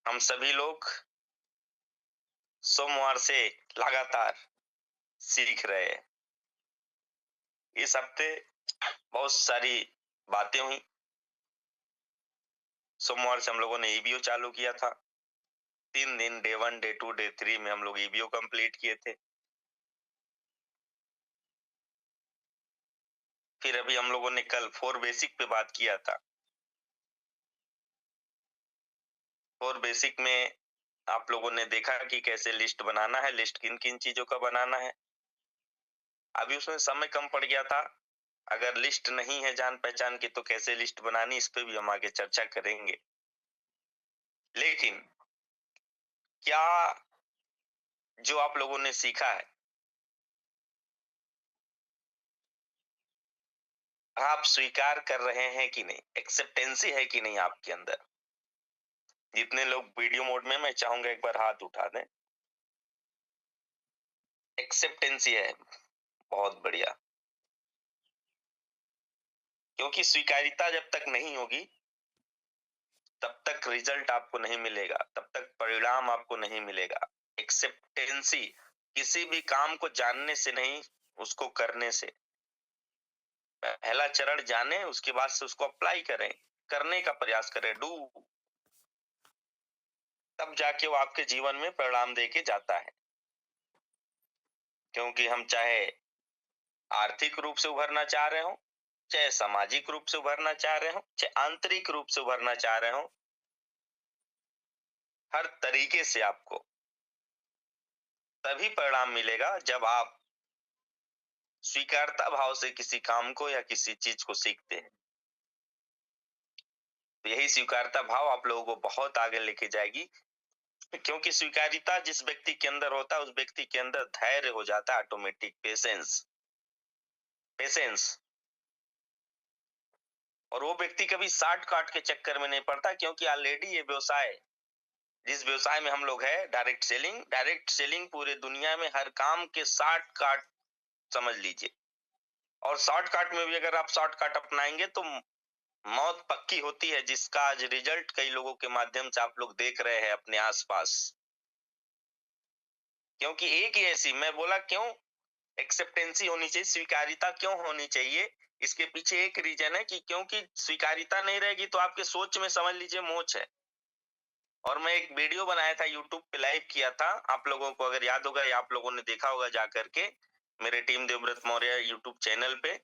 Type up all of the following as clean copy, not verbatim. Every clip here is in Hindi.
हम सभी लोग सोमवार से लगातार सीख रहे हैं। इस हफ्ते बहुत सारी बातें हुई। सोमवार से हम लोगों ने ईबीओ चालू किया था। 3 दिन डे 1, डे 2, डे 3 में हम लोग ईबीओ कंप्लीट किए थे। फिर अभी हम लोगों ने कल 4 बेसिक पे बात किया था। 4 बेसिक में आप लोगों ने देखा कि कैसे लिस्ट बनाना है, लिस्ट किन-किन चीजों का बनाना है। अभी उसमें समय कम पड़ गया था। अगर लिस्ट नहीं है जान-पहचान की तो कैसे लिस्ट बनानी, इस पे भी हम आगे चर्चा करेंगे। लेकिन क्या जो आप लोगों ने सीखा है, आप स्वीकार कर रहे हैं कि नहीं? एक्सेप्टेंसी है कि नहीं आपके अंदर? जितने लोग वीडियो मोड में, मैं चाहूंगा एक बार हाथ उठा दें। एक्सेप्टेंसी है, बहुत बढ़िया। क्योंकि स्वीकार्यता जब तक नहीं होगी तब तक रिजल्ट आपको नहीं मिलेगा, तब तक परिणाम आपको नहीं मिलेगा। एक्सेप्टेंसी किसी भी काम को जानने से नहीं, उसको करने से। पहला चरण जाने, उसके बाद से उसको अप्लाई करें, करने का प्रयास करें, डू। तब जाके वो आपके जीवन में परिणाम देके जाता है। क्योंकि हम चाहे आर्थिक रूप से उभरना चाह रहे हो, चाहे सामाजिक रूप से उभरना चाह रहे हो, चाहे आंतरिक रूप से उभरना चाह रहे हो, हर तरीके से आपको तभी परिणाम मिलेगा जब आप स्वीकारता भाव से किसी काम को या किसी चीज को सीखते हैं। तो यही स्वीकारता भाव आप लोगों को बहुत आगे लेके जाएगी। क्योंकि स्वीकार्यता जिस व्यक्ति के अंदर होता है, उस व्यक्ति के अंदर धैर्य हो जाता है, ऑटोमेटिक पेशेंस। पेशेंस। और वो व्यक्ति कभी शार्ट काट के चक्कर में नहीं पड़ता, क्योंकि ऑलरेडी ये व्यवसाय, जिस व्यवसाय में हम लोग है, डायरेक्ट सेलिंग पूरे दुनिया में हर काम के शॉर्ट काट समझ लीजिए। और शॉर्ट काट में भी अगर आप शॉर्ट काट अपनाएंगे तो मौत पक्की होती है, जिसका आज रिजल्ट कई लोगों के माध्यम से आप लोग देख रहे हैं अपने आसपास। क्योंकि एक ही ऐसी, मैं बोला क्यों एक्सेप्टेंसी होनी चाहिए, स्वीकार्यता क्यों होनी चाहिए, इसके पीछे एक रीजन है कि क्योंकि स्वीकार्यता नहीं रहेगी तो आपके सोच में समझ लीजिए मोच है। और मैं एक वीडियो बनाया था, यूट्यूब पे लाइव किया था, आप लोगों को अगर याद होगा या आप लोगों ने देखा होगा जाकर के मेरे team Devvrat Maurya YouTube channel पे।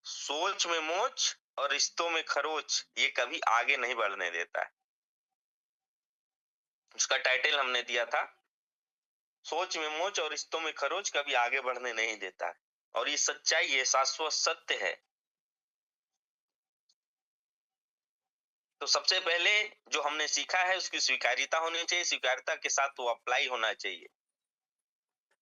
सोच में मोच और रिश्तों में खरोच, ये कभी आगे नहीं बढ़ने देता है। उसका टाइटल हमने दिया था, सोच में मोच और रिश्तों में खरोच कभी आगे बढ़ने नहीं देता है। और ये सच्चाई है, शाश्वत सत्य है। तो सबसे पहले जो हमने सीखा है उसकी स्वीकार्यता होनी चाहिए, स्वीकार्यता के साथ वो अप्लाई होना चाहिए,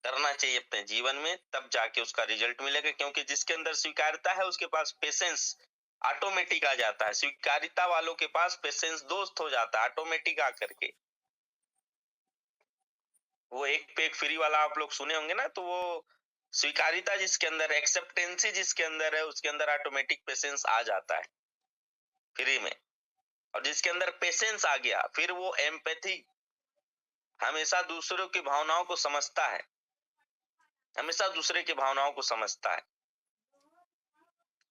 करना चाहिए अपने जीवन में, तब जाके उसका रिजल्ट मिलेगा। क्योंकि जिसके अंदर स्वीकार्यता है उसके पास पेशेंस ऑटोमेटिक आ जाता है। स्वीकार्यता वालों के पास पेशेंस दोस्त हो जाता है ऑटोमेटिक आकर के। वो एक पे एक फ्री वाला आप लोग सुने होंगे ना, तो वो स्वीकार्यता जिसके अंदर, एक्सेप्टेंसी जिसके अंदर है, उसके अंदर ऑटोमेटिक पेशेंस आ जाता है फ्री में। और जिसके अंदर पेशेंस आ गया, फिर वो एम्पैथी, हमेशा दूसरों की भावनाओं को समझता है, हमेशा दूसरे की भावनाओं को समझता है।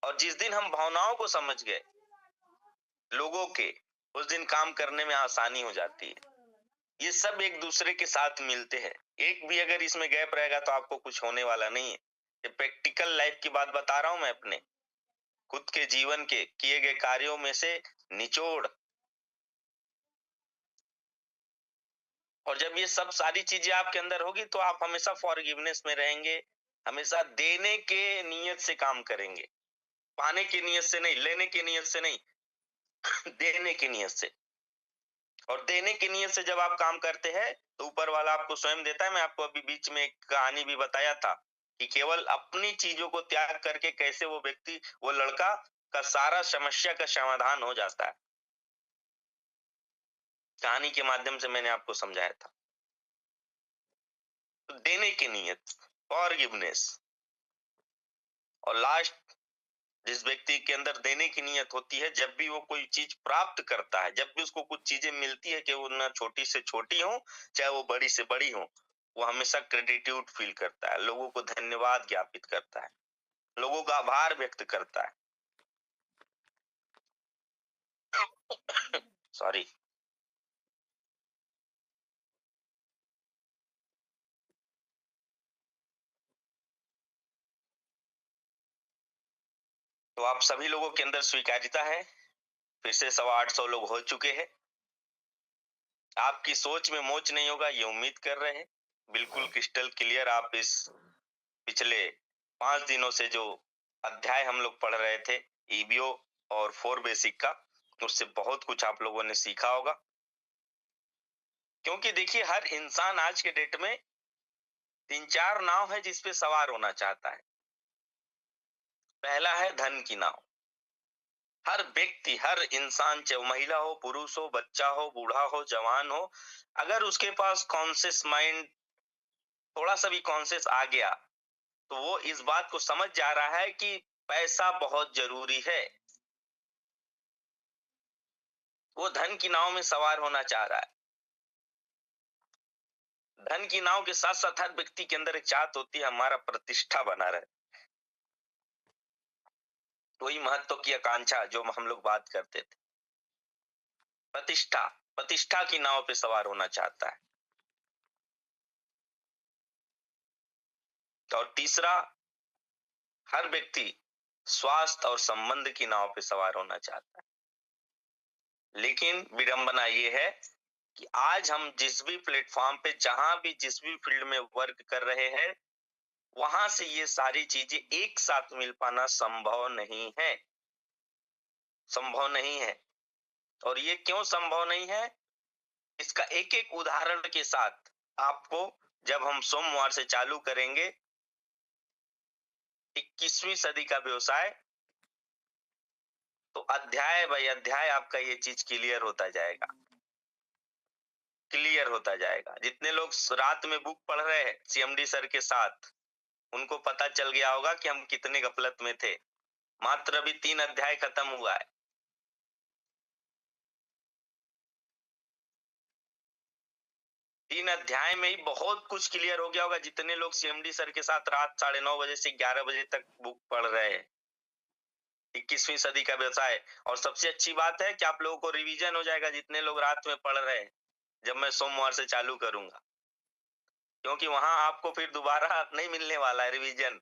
और जिस दिन हम भावनाओं को समझ गए लोगों के, उस दिन काम करने में आसानी हो जाती है। ये सब एक दूसरे के साथ मिलते हैं। एक भी अगर इसमें गैप रहेगा तो आपको कुछ होने वाला नहीं है। ये प्रैक्टिकल लाइफ की बात बता रहा हूं मैं, अपने खुद के जीवन के किए गए कार्यों में से निचोड़। और जब ये सब सारी चीजें आपके अंदर होगी तो आप हमेशा फॉरगिवनेस में रहेंगे, हमेशा देने के नियत से काम करेंगे, पाने की नियत से नहीं, लेने की नियत से नहीं, देने की नियत से। और देने की नियत से जब आप काम करते हैं तो ऊपर वाला आपको स्वयं देता है। मैं आपको अभी बीच में एक कहानी भी बताया था कि केवल अपनी चीजों को त्याग करके कैसे वो व्यक्ति, वो लड़का का सारा समस्या का समाधान हो जाता है। कहानी के माध्यम से मैंने आपको समझाया था। तो देने की नियत, फॉरगिवनेस। और लास्ट जिस व्यक्ति के अंदर देने की नीयत होती है, जब भी वो कोई चीज प्राप्त करता है, जब भी उसको कुछ चीजें मिलती है, कि वो ना छोटी से छोटी हो, चाहे वो बड़ी से बड़ी हो, वो हमेशा ग्रेटिट्यूड फील करता है, लोगों को धन्यवाद ज्ञापित करता है, लोगों का आभार व्यक्त करता है। सॉरी। तो आप सभी लोगों के अंदर स्वीकार्यता है। फिर से 850 लोग हो चुके हैं। आपकी सोच में मोच नहीं होगा, ये उम्मीद कर रहे हैं। बिल्कुल क्रिस्टल क्लियर। आप इस पिछले 5 दिनों से जो अध्याय हम लोग पढ़ रहे थे, ईबीओ और 4 बेसिक का, उससे बहुत कुछ आप लोगों ने सीखा होगा। क्योंकि देखिए, हर इंसान आज के डेट में 3-4 नाव है जिस पे सवार होना चाहता है। पहला है धन की नाव। हर व्यक्ति, हर इंसान, चाहे महिला हो, पुरुष हो, बच्चा हो, बूढ़ा हो, जवान हो, अगर उसके पास कॉन्शियस माइंड, थोड़ा सा भी कॉन्शियस आ गया, तो वो इस बात को समझ जा रहा है कि पैसा बहुत जरूरी है। वो धन की नाव में सवार होना चाह रहा है। धन की नाव के साथ साथ हर व्यक्ति के अंदर एक चाहत होती है, हमारा प्रतिष्ठा बना रहे। वही महत्व की आकांक्षा जो हम लोग बात करते थे। प्रतिष्ठा, प्रतिष्ठा की नाव पे सवार होना चाहता है। और तीसरा, हर व्यक्ति स्वास्थ्य और संबंध की नाव पे सवार होना चाहता है। लेकिन विडंबना ये है कि आज हम जिस भी प्लेटफॉर्म पे, जहां भी, जिस भी फील्ड में वर्क कर रहे हैं, वहां से ये सारी चीजें एक साथ मिल पाना संभव नहीं है। संभव नहीं है। और ये क्यों संभव नहीं है, इसका एक एक उदाहरण के साथ आपको, जब हम सोमवार से चालू करेंगे 21वीं सदी का व्यवसाय, तो अध्याय बाय अध्याय आपका ये चीज क्लियर होता जाएगा। क्लियर होता जाएगा। जितने लोग रात में बुक पढ़ रहे हैं सीएमडी सर के साथ, उनको पता चल गया होगा कि हम कितने गफलत में थे। मात्र अभी 3 अध्याय खत्म हुआ है। 3 अध्याय में ही बहुत कुछ क्लियर हो गया होगा। जितने लोग सीएमडी सर के साथ रात 9:30 बजे से 11 बजे तक बुक पढ़ रहे हैं, 21वीं सदी का व्यवसाय। और सबसे अच्छी बात है कि आप लोगों को रिवीजन हो जाएगा, जितने लोग रात में पढ़ रहे हैं, जब मैं सोमवार से चालू करूंगा। क्योंकि वहां आपको फिर दोबारा नहीं मिलने वाला है रिवीजन।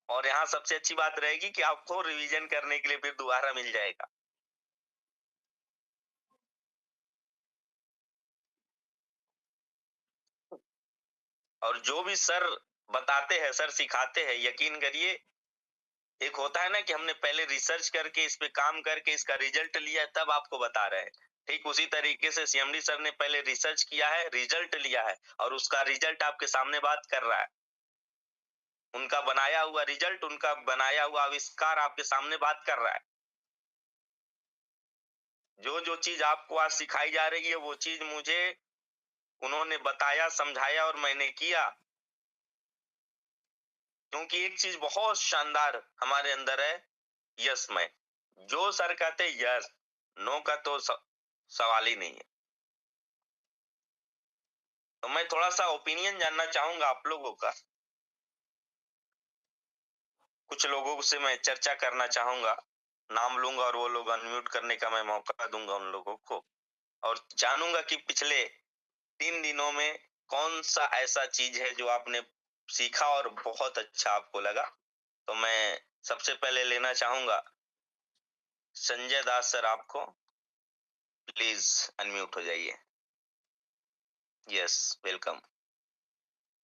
और यहाँ सबसे अच्छी बात रहेगी कि आपको रिवीजन करने के लिए फिर दोबारा मिल जाएगा। और जो भी सर बताते हैं, सर सिखाते हैं, यकीन करिए, एक होता है ना कि हमने पहले रिसर्च करके, इस पे काम करके, इसका रिजल्ट लिया है, तब आपको बता रहे हैं। ठीक उसी तरीके से सीएमडी सर ने पहले रिसर्च किया है, रिजल्ट लिया है, और उसका रिजल्ट आपके सामने बात कर रहा है। उनका बनाया हुआ रिजल्ट, उनका बनाया हुआ आविष्कार आपके सामने बात कर रहा है। जो जो चीज आपको आज सिखाई जा रही है, वो चीज मुझे उन्होंने बताया, समझाया, और मैंने किया। क्योंकि एक चीज बहुत शानदार हमारे अंदर है, यस मैं। जो सर कहते यस, नो का तो सवाल ही नहीं है। तो मैं थोड़ा सा ओपिनियन जानना चाहूंगा आप लोगों का। कुछ लोगों से मैं चर्चा करना चाहूंगा, नाम लूंगा और वो लोग अनम्यूट करने का मैं मौका दूंगा उन लोगों को। और जानूंगा कि पिछले 3 दिनों में कौन सा ऐसा चीज है जो आपने सीखा और बहुत अच्छा आपको लगा। तो मैं सबसे पहले लेना चाहूंगा संजय दास सर, आपको प्लीज अनम्यूट हो जाइए। Yes, welcome.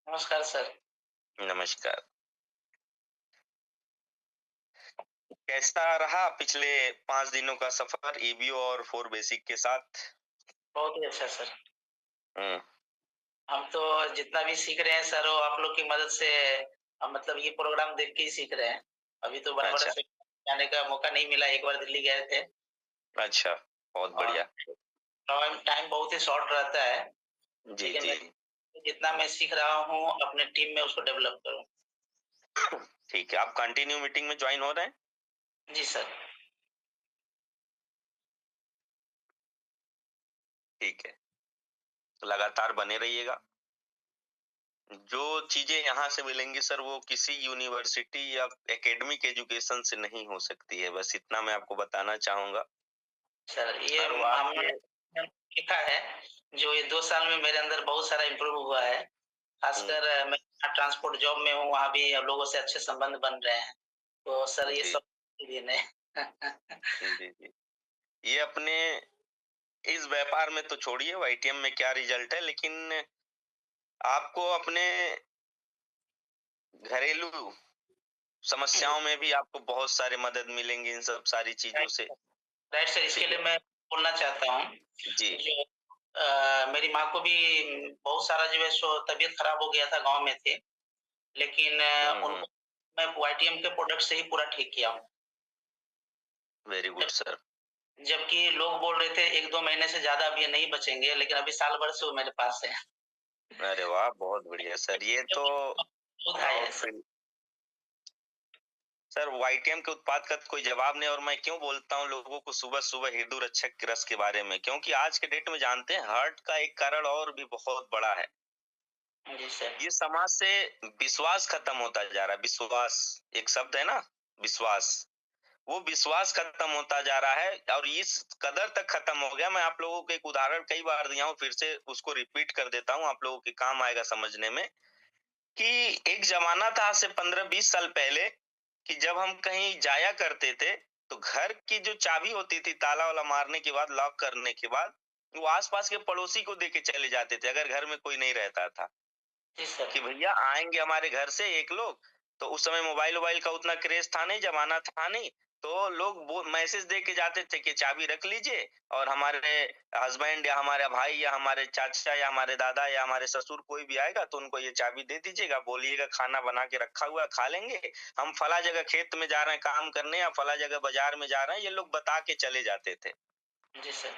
नमस्कार सर। नमस्कार। कैसा रहा पिछले 5 दिनों का सफर ईबीओ और 4 बेसिक के साथ? बहुत ही अच्छा सर। हम्म। हम तो जितना भी सीख रहे हैं सर, वो आप लोग की मदद से, मतलब ये प्रोग्राम देख के ही सीख रहे हैं। अभी तो बराबर अच्छा से जाने का मौका नहीं मिला, एक बार दिल्ली गए थे। अच्छा, बहुत और बढ़िया। टाइम बहुत ही शॉर्ट रहता है, जी लेकिन जी। जितना मैं सीख रहा हूँ अपने टीम में उसको डेवलप करूँ। ठीक है, आप कंटिन्यू मीटिंग में ज्वाइन हो रहे हैं? जी सर। ठीक है, तो लगातार बने रहिएगा। जो चीजें यहाँ से मिलेंगी सर, वो किसी यूनिवर्सिटी या एकेडमिक एजुकेशन से नहीं हो सकती है, बस इतना मैं आपको बताना चाहूंगा। सर ये और वो हमने आपके देखा है, जो ये 2 साल में मेरे अंदर बहुत सारा इम्प्रूव हुआ है। खासकर मैं ट्रांसपोर्ट जॉब में हूँ, वहाँ भी अब लोगों से अच्छे संबंध बन रहे हैं। तो सर ये जी, सब ही दिन है। जी, जी। ये अपने इस व्यापार में तो छोड़िए वाईटीएम में क्या रिजल्ट है, लेकिन आपको अपने घरेलू समस्याओं में भी आपको बहुत सारे मदद मिलेंगे इन सब सारी चीजों से। राइट सर, इसके ठीक लिए है? मैं बोलना चाहता हूँ, जी। जो मेरी माँ को भी बहुत सारा जो है सो तबीयत खराब हो गया था, गाँव में थे। लेकिन हुँ। उनको मैं वाईटीएम के प्रोडक्ट से ही पूरा ठीक किया हूँ। Very good sir. जबकि लोग बोल रहे थे 1-2 महीने से ज़्यादा अब ये नहीं बचेंगे, लेकिन अभी साल भर से वो मेरे पास है। अरे वाह! बहुत बढ़िया सर, ये तो बहुत हाई है और सर। फिर सर वाईटीएम के उत्पाद का तो कोई जवाब नहीं। और मैं क्यों बोलता हूँ लोगों को सुबह-सुबह हेदू रक्षक रस के बारे में, क्योंकि आज के डेट में जानते हैं हार्ट का एक कारण और भी बहुत बड़ा है। जी सर। ये समाज से विश्वास खत्म होता जा रहा है। विश्वास एक शब्द है ना, विश्वास। वो विश्वास खत्म होता जा रहा है और इस कदर तक खत्म हो गया। मैं आप लोगों को एक उदाहरण कई बार दिया हूँ, फिर से उसको रिपीट कर देता हूँ, आप लोगों के काम आएगा समझने में। कि एक जमाना था आज से 15-20 साल पहले, कि जब हम कहीं जाया करते थे, तो घर की जो चाबी होती थी ताला वाला मारने के बाद, लॉक करने के बाद, वो आस-पास के पड़ोसी को देके चले जाते थे अगर घर में कोई नहीं रहता था। जी सर। कि भैया आएँगे हमारे घर से एक लोग। तो उस समय मोबाइल-वोबाइल का उतना क्रेज़ था नहीं, ज़माना था नहीं। तो लोग वो मैसेज दे के जाते थे कि चाबी रख लीजिए और हमारे हस्बैंड या हमारे भाई या हमारे चाचा या हमारे दादा या हमारे ससुर कोई भी आएगा तो उनको ये चाबी दे दीजिएगा, बोलिएगा खाना बना के रखा हुआ है, खा लेंगे। हम फला जगह खेत में जा रहे हैं काम करने या फला जगह बाज़ार में जा रहे हैं, ये लोग बता के चले जाते थे। जी सर।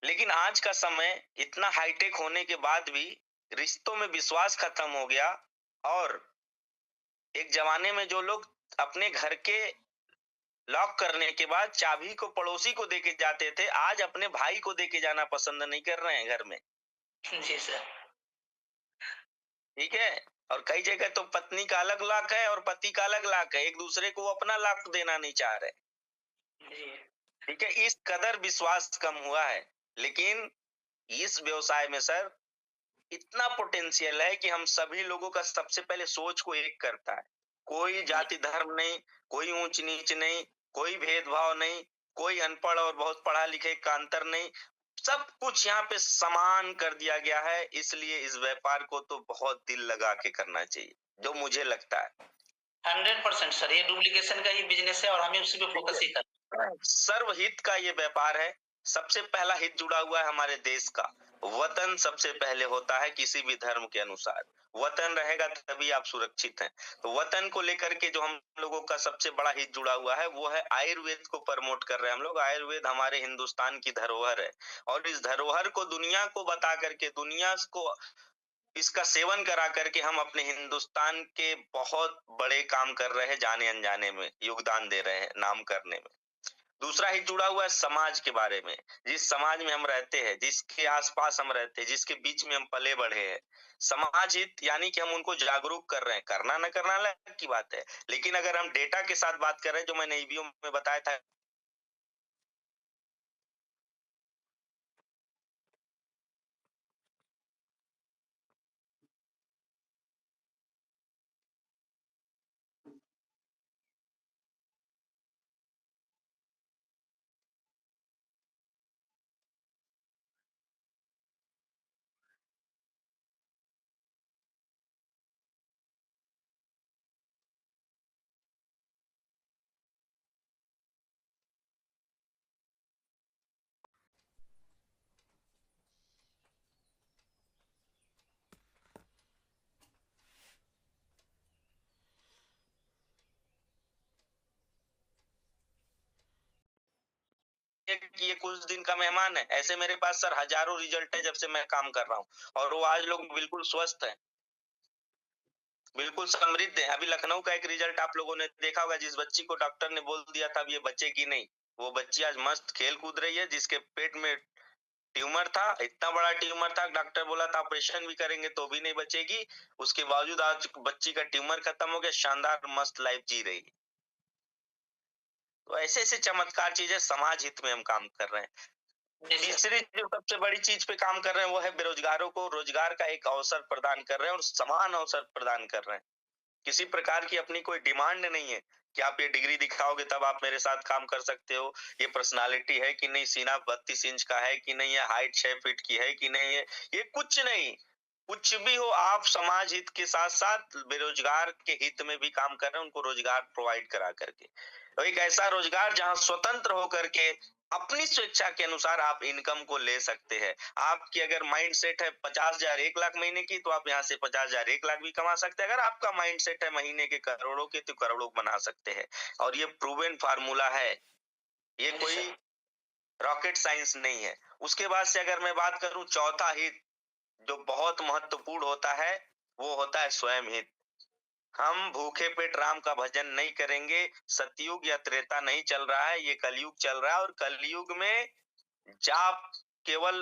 लेकिन आज का समय इतना हाईटेक होने के बाद भी रिश्तों में विश्वास खत्म हो गया। और एक जमाने में जो लोग अपने घर के लॉक करने के बाद चाबी को पड़ोसी को देके जाते थे, आज अपने भाई को देके जाना पसंद नहीं कर रहे हैं घर में। जी सर। ठीक है? और कई जगह तो पत्नी का अलग लॉक है और पति का अलग लॉक है, एक दूसरे को वो अपना लॉक देना नहीं चाह रहे। जी। ठीक है? इस कदर विश्वास कम हुआ है। लेकिन इस व्यवसाय में सर इतना पोटेंशियल है कि हम सभी लोगों का सबसे पहले सोच को एक करता है। कोई जी। जाति धर्म नहीं, कोई ऊंच नीच नहीं, कोई भेदभाव नहीं, कोई अनपढ़ और बहुत पढ़ा लिखे का अंतर नहीं। सब कुछ यहाँ पे समान कर दिया गया है, इसलिए इस व्यापार को तो बहुत दिल लगा के करना चाहिए, जो मुझे लगता है। 100% सर, ये डुप्लीकेशन का ही बिज़नेस है और हमें उसी पे ठीक फ़ोकस ही करना है? सर्वहित का ये व्यापार है। सबसे पहला हित जुड़ा हुआ है हमारे देश का। वतन सबसे पहले होता है किसी भी धर्म के अनुसार। वतन रहेगा तभी आप सुरक्षित हैं। तो वतन को लेकर के जो हम लोगों का सबसे बड़ा हित जुड़ा हुआ है वो है आयुर्वेद को प्रमोट कर रहे हैं हम लोग। आयुर्वेद हमारे हिंदुस्तान की धरोहर है और इस धरोहर को दुनिया को बता करके, दुनिया को इसका सेवन करा करके हम अपने हिंदुस्तान के बहुत बड़े काम कर रहे हैं, जाने अनजाने में योगदान दे रहे हैं नाम करने में। दूसरा ही जुड़ा हुआ है समाज के बारे में। जिस समाज में हम रहते हैं, जिसके आस-पास हम रहते हैं, जिसके बीच में हम पले बढ़े हैं। समाज हित यानी कि हम उनको जागरूक कर रहे हैं। करना ना करना अलग की बात है। लेकिन अगर हम डेटा के साथ बात कर रहे हैं, जो मैंने ईवीओ में बताया था कि ये कुछ दिन का मेहमान है। ऐसे मेरे पास सर हज़ारों रिज़ल्ट है जब से मैं काम कर रहा हूँ और वो आज लोग बिल्कुल स्वस्थ हैं। बिल्कुल समृद्ध है। अभी लखनऊ का एक रिजल्ट आप लोगों ने देखा होगा, जिस बच्ची को डॉक्टर ने बोल दिया था अब ये बचेगी नहीं, वो बच्ची आज मस्त खेल कूद रही है। जिसके पेट में ट्यूमर था, इतना बड़ा ट्यूमर था, डॉक्टर बोला था ऑपरेशन भी करेंगे तो भी नहीं बचेगी, उसके बावजूद आज बच्ची का ट्यूमर खत्म हो गया, शानदार मस्त लाइफ जी रही है। तो ऐसे ऐसे चमत्कार चीजें समाज हित में हम काम कर रहे हैं। जी सर। तीसरी जो सबसे बड़ी चीज पे काम कर रहे हैं वो है बेरोजगारों को रोजगार का एक अवसर प्रदान कर रहे हैं और समान अवसर प्रदान कर रहे हैं। किसी प्रकार की अपनी कोई डिमांड नहीं है कि आप ये डिग्री दिखाओगे तब आप मेरे साथ काम कर सकते हो, ये पर्सनालिटी है कि नहीं, सीना 32 इंच का है कि नहीं है, हाइट 6 फीट की है कि नहीं है, ये कुछ नहीं। कुछ भी हो, आप समाज हित के साथ साथ बेरोजगार के हित में भी काम कर रहे हैं, उनको रोजगार प्रोवाइड करा करके। तो एक ऐसा रोजगार जहां स्वतंत्र होकर के अपनी स्वेच्छा के अनुसार आप इनकम को ले सकते हैं। आपकी अगर माइंड सेट है 50,000 1 लाख महीने की, तो आप यहाँ से 50,000 1 लाख भी कमा सकते हैं। अगर आपका माइंड सेट है महीने के करोड़ों के, तो करोड़ों बना सकते हैं। और ये प्रूवन फार्मूला है, ये जी कोई सर। रॉकेट साइंस नहीं है। उसके बाद से अगर मैं बात करूं, चौथा हित जो बहुत महत्वपूर्ण होता है वो होता है स्वयं हित। हम भूखे पेट राम का भजन नहीं करेंगे। सतयुग या त्रेता नहीं चल रहा है, ये कलयुग चल रहा है। और कलयुग में जाप केवल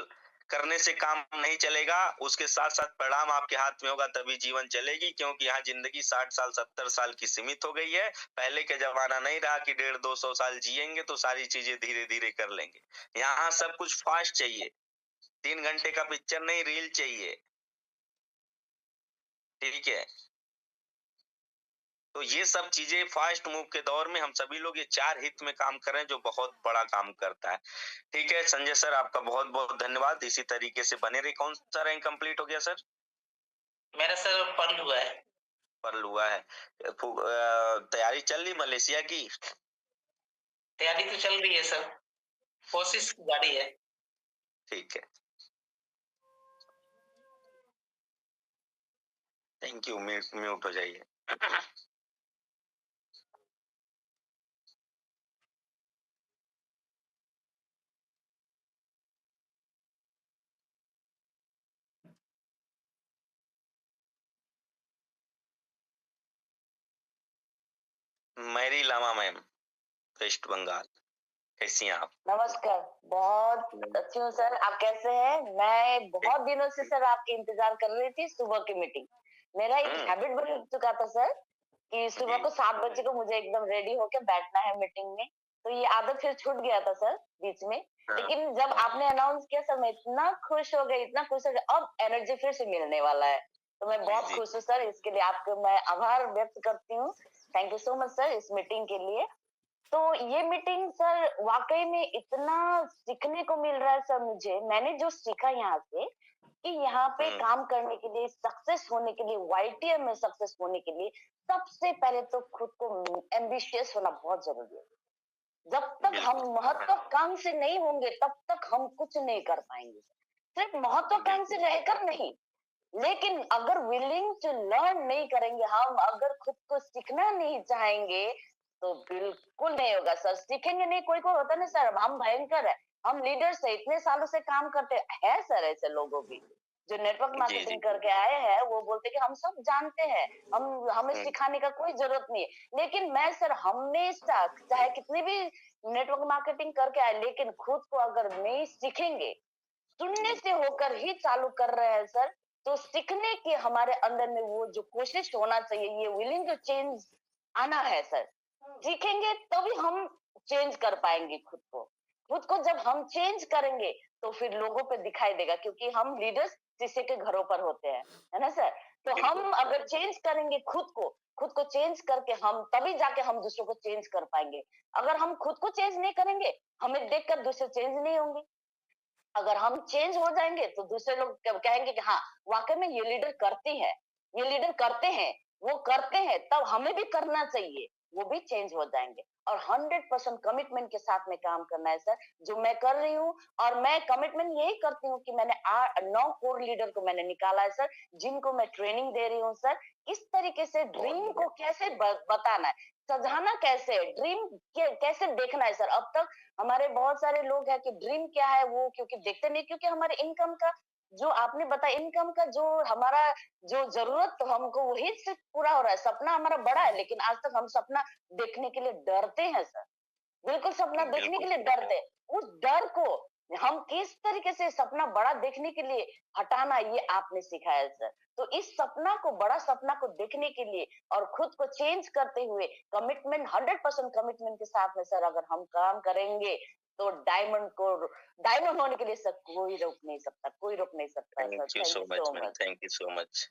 करने से काम नहीं चलेगा, उसके साथ साथ परिणाम आपके हाथ में होगा तभी जीवन चलेगी। क्योंकि यहाँ जिंदगी 60 साल 70 साल की सीमित हो गई है। पहले के जमाना नहीं रहा कि 150-200 साल जिएंगे तो सारी चीजें धीरे धीरे कर लेंगे। यहाँ सब कुछ फास्ट चाहिए, 3 घंटे का पिक्चर नहीं, रील चाहिए। ठीक है, तो ये सब चीजें फास्ट मूव के दौर में हम सभी लोग ये 4 हित में काम कर रहे हैं, जो बहुत बड़ा काम करता है। ठीक है संजय सर, आपका बहुत बहुत धन्यवाद। इसी तरीके से बने रहे। कौन सा रैंक कंप्लीट हो गया सर? मेरा सर पर्ल हुआ है। पर्ल हुआ है। तैयारी चल रही मलेशिया की? तैयारी तो चल रही है सर, कोशिश जारी है। ठीक है, थैंक यू। म्यूट हो जाइए। Mary Lama ma'am, west Bengal, कैसी हैं आप? नमस्कार, बहुत अच्छी हूँ सर। आप कैसे हैं? मैं बहुत दिनों से सर आपके इंतजार कर रही थी सुबह की मीटिंग। मेरा एक हैबिट बन चुका था सर कि सुबह को 7 बजे को मुझे एकदम रेडी होके बैठना है मीटिंग में। तो ये आदत फिर छूट गया था सर बीच में। लेकिन जब आपने अनाउंस किया सर, मैं इतना खुश हो गई, इतना खुश हो गई। अब एनर्जी फिर से मिलने वाला है, तो मैं बहुत खुश हूँ सर। इसके लिए आपको मैं आभार व्यक्त करती हूँ। Thank you so much sir इस मीटिंग के लिए। तो ये मीटिंग सर वाकई में इतना सीखने को मिल रहा है सर मुझे। मैंने जो सीखा यहाँ से कि यहाँ पे काम करने के लिए, सक्सेस होने के लिए, वाईटीएम में सक्सेस होने के लिए सबसे पहले तो खुद को एम्बिशियस होना बहुत जरूरी है। जब तक हम महत्वाकांक्षी नहीं होंगे तब तक हम कुछ नहीं कर पाएंगे। सिर्फ महत्वाकांक्षी रहकर नहीं, लेकिन अगर विलिंग टू लर्न नहीं करेंगे, हम अगर खुद को सीखना नहीं चाहेंगे तो बिल्कुल नहीं होगा सर। सीखेंगे नहीं, कोई कोई होता है ना सर, हम भयंकर है, हम लीडर्स है, इतने सालों से काम करते हैं सर। ऐसे लोगों भी जो नेटवर्क मार्केटिंग करके आए हैं वो बोलते कि हम सब जानते हैं, हम हमें सिखाने का कोई जरूरत नहीं है। लेकिन मैं सर हमेशा, चाहे कितनी भी नेटवर्क मार्केटिंग करके आए, लेकिन खुद को अगर नहीं सीखेंगे, सुनने से होकर ही चालू कर रहे हैं सर, तो सीखने के हमारे अंदर में वो जो कोशिश होना चाहिए, ये विलिंग टू चेंज आना है सर। सीखेंगे तभी हम चेंज कर पाएंगे खुद को। खुद को जब हम चेंज करेंगे तो फिर लोगों पे दिखाई देगा, क्योंकि हम लीडर्स शीशे के घरों पर होते हैं, है ना सर। तो हम अगर चेंज करेंगे खुद को चेंज करके हम तभी जाके हम दूसरों को चेंज कर पाएंगे। अगर हम खुद को चेंज नहीं करेंगे, हमें देखकर दूसरे चेंज नहीं होंगे। अगर हम चेंज हो जाएंगे तो दूसरे लोग कहेंगे कि हाँ वाकई में ये लीडर करती है, ये लीडर करते हैं, वो करते हैं, तब हमें भी करना चाहिए, वो भी चेंज हो जाएंगे। और 100% कमिटमेंट के साथ में काम करना है सर, जो मैं कर रही हूँ। और मैं कमिटमेंट यही करती हूँ कि मैंने 9 कोर लीडर को मैंने निकाला है सर, जिनको मैं ट्रेनिंग दे रही हूँ सर। इस तरीके से ड्रीम को कैसे बताना है, सजाना कैसे है, ड्रीम कैसे देखना है सर। अब तक हमारे बहुत सारे लोग हैं कि ड्रीम क्या है वो क्योंकि देखते नहीं, क्योंकि हमारे इनकम का जो आपने बताया इनकम का जो हमारा जो जरूरत तो हमको वही सिर्फ पूरा हो रहा है। सपना हमारा बड़ा है, लेकिन आज तक हम सपना देखने के लिए डरते हैं सर। बिल्कुल सपना देखने के बिल्कुल लिए डरते हैं। उस डर को हम किस तरीके से सपना बड़ा देखने के लिए हटाना, ये आपने सिखाया सर। तो इस सपना को, बड़ा सपना को देखने के लिए और खुद को चेंज करते हुए कमिटमेंट, 100% कमिटमेंट के साथ में सर अगर हम काम करेंगे तो डायमंड होने के लिए सर कोई रोक नहीं सकता, कोई रोक नहीं सकता sir. Thank you thank so you much so ma'am, much. Thank you so much.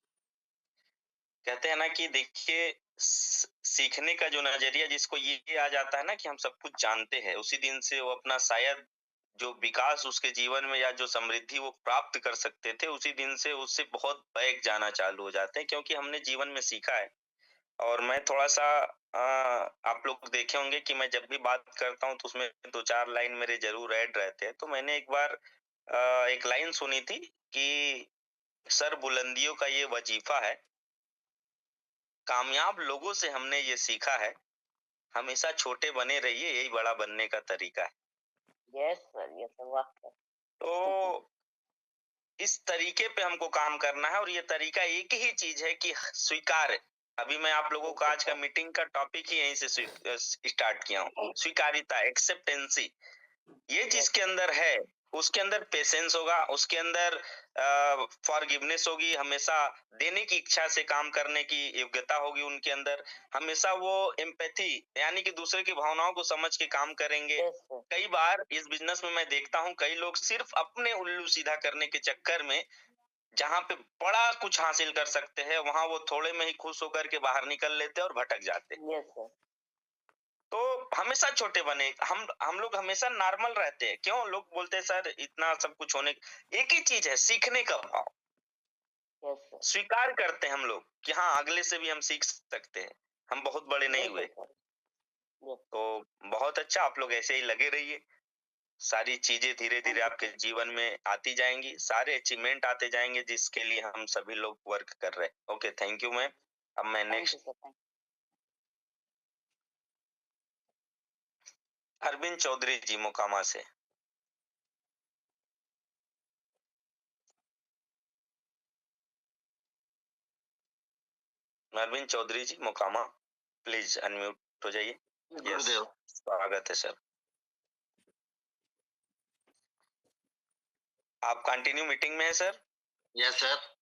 कहते हैं ना कि देखिए सीखने का जो नजरिया जिसको ये आ जाता है ना कि हम सब कुछ जानते हैं, उसी दिन से वो अपना शायद जो विकास उसके जीवन में या जो समृद्धि वो प्राप्त कर सकते थे, उसी दिन से उससे बहुत बैक जाना चालू हो जाते हैं, क्योंकि हमने जीवन में सीखा है। और मैं थोड़ा सा आप लोग देखे होंगे कि मैं जब भी बात करता हूँ तो उसमें 2-4 लाइन मेरे जरूर ऐड रहते हैं। तो मैंने एक बार एक लाइन सुनी थी कि सर बुलंदियों का ये वजीफा है, कामयाब लोगों से हमने ये सीखा है, हमेशा छोटे बने रहिए, यही बड़ा बनने का तरीका है। यस सर, यस सर, वाह सर। तो इस तरीके पे हमको काम करना है, और ये तरीका एक ही चीज है कि स्वीकार। अभी मैं आप लोगों का आज का मीटिंग का टॉपिक ही यहीं से स्टार्ट किया हूँ, स्वीकारिता, एक्सेप्टेंसी। ये जिसके अंदर है, उसके अंदर पेशेंस होगा, उसके अंदर फॉरगिवनेस होगी, हमेशा देने की इच्छा से काम करने की योग्यता होगी उनके अंदर, हमेशा वो एम्पैथी यानी कि दूसरे की भावनाओं को समझ के काम करेंगे। Yes sir. कई बार इस बिजनेस में मैं देखता हूँ कई लोग सिर्फ अपने उल्लू सीधा करने के चक्कर में, जहां पे बड़ा कुछ हासिल कर सकते हैं, वहां वो थोड़े में ही खुश होकर के बाहर निकल लेते हैं और भटक जाते हैं। Yes sir. तो हमेशा छोटे बने, हम लोग हमेशा नॉर्मल रहते हैं। क्यों लोग बोलते हैं सर इतना सब कुछ होने, एक ही चीज है, सीखने का भाव। Yes sir. स्वीकार करते हैं हम लोग कि हाँ अगले से भी हम सीख सकते हैं, हम बहुत बड़े नहीं बिल्कुल हुए। सर। यस। तो बहुत अच्छा, आप लोग ऐसे ही लगे रहिए, सारी चीजें धीरे धीरे थैंक यू आपके सर। जीवन में आती जाएंगी, सारे अचीवमेंट आते जाएंगे जिसके लिए हम सभी लोग वर्क कर रहे हैं। Okay, thank you ma'am. अब मैं thank next you sir. Thank Arvind Chaudhary ji Mokama से। अरविंद चौधरी जी मोकामा, प्लीज अनम्यूट हो जाइए। यस, स्वागत है सर। आप कंटिन्यू मीटिंग में है सर? Yes sir.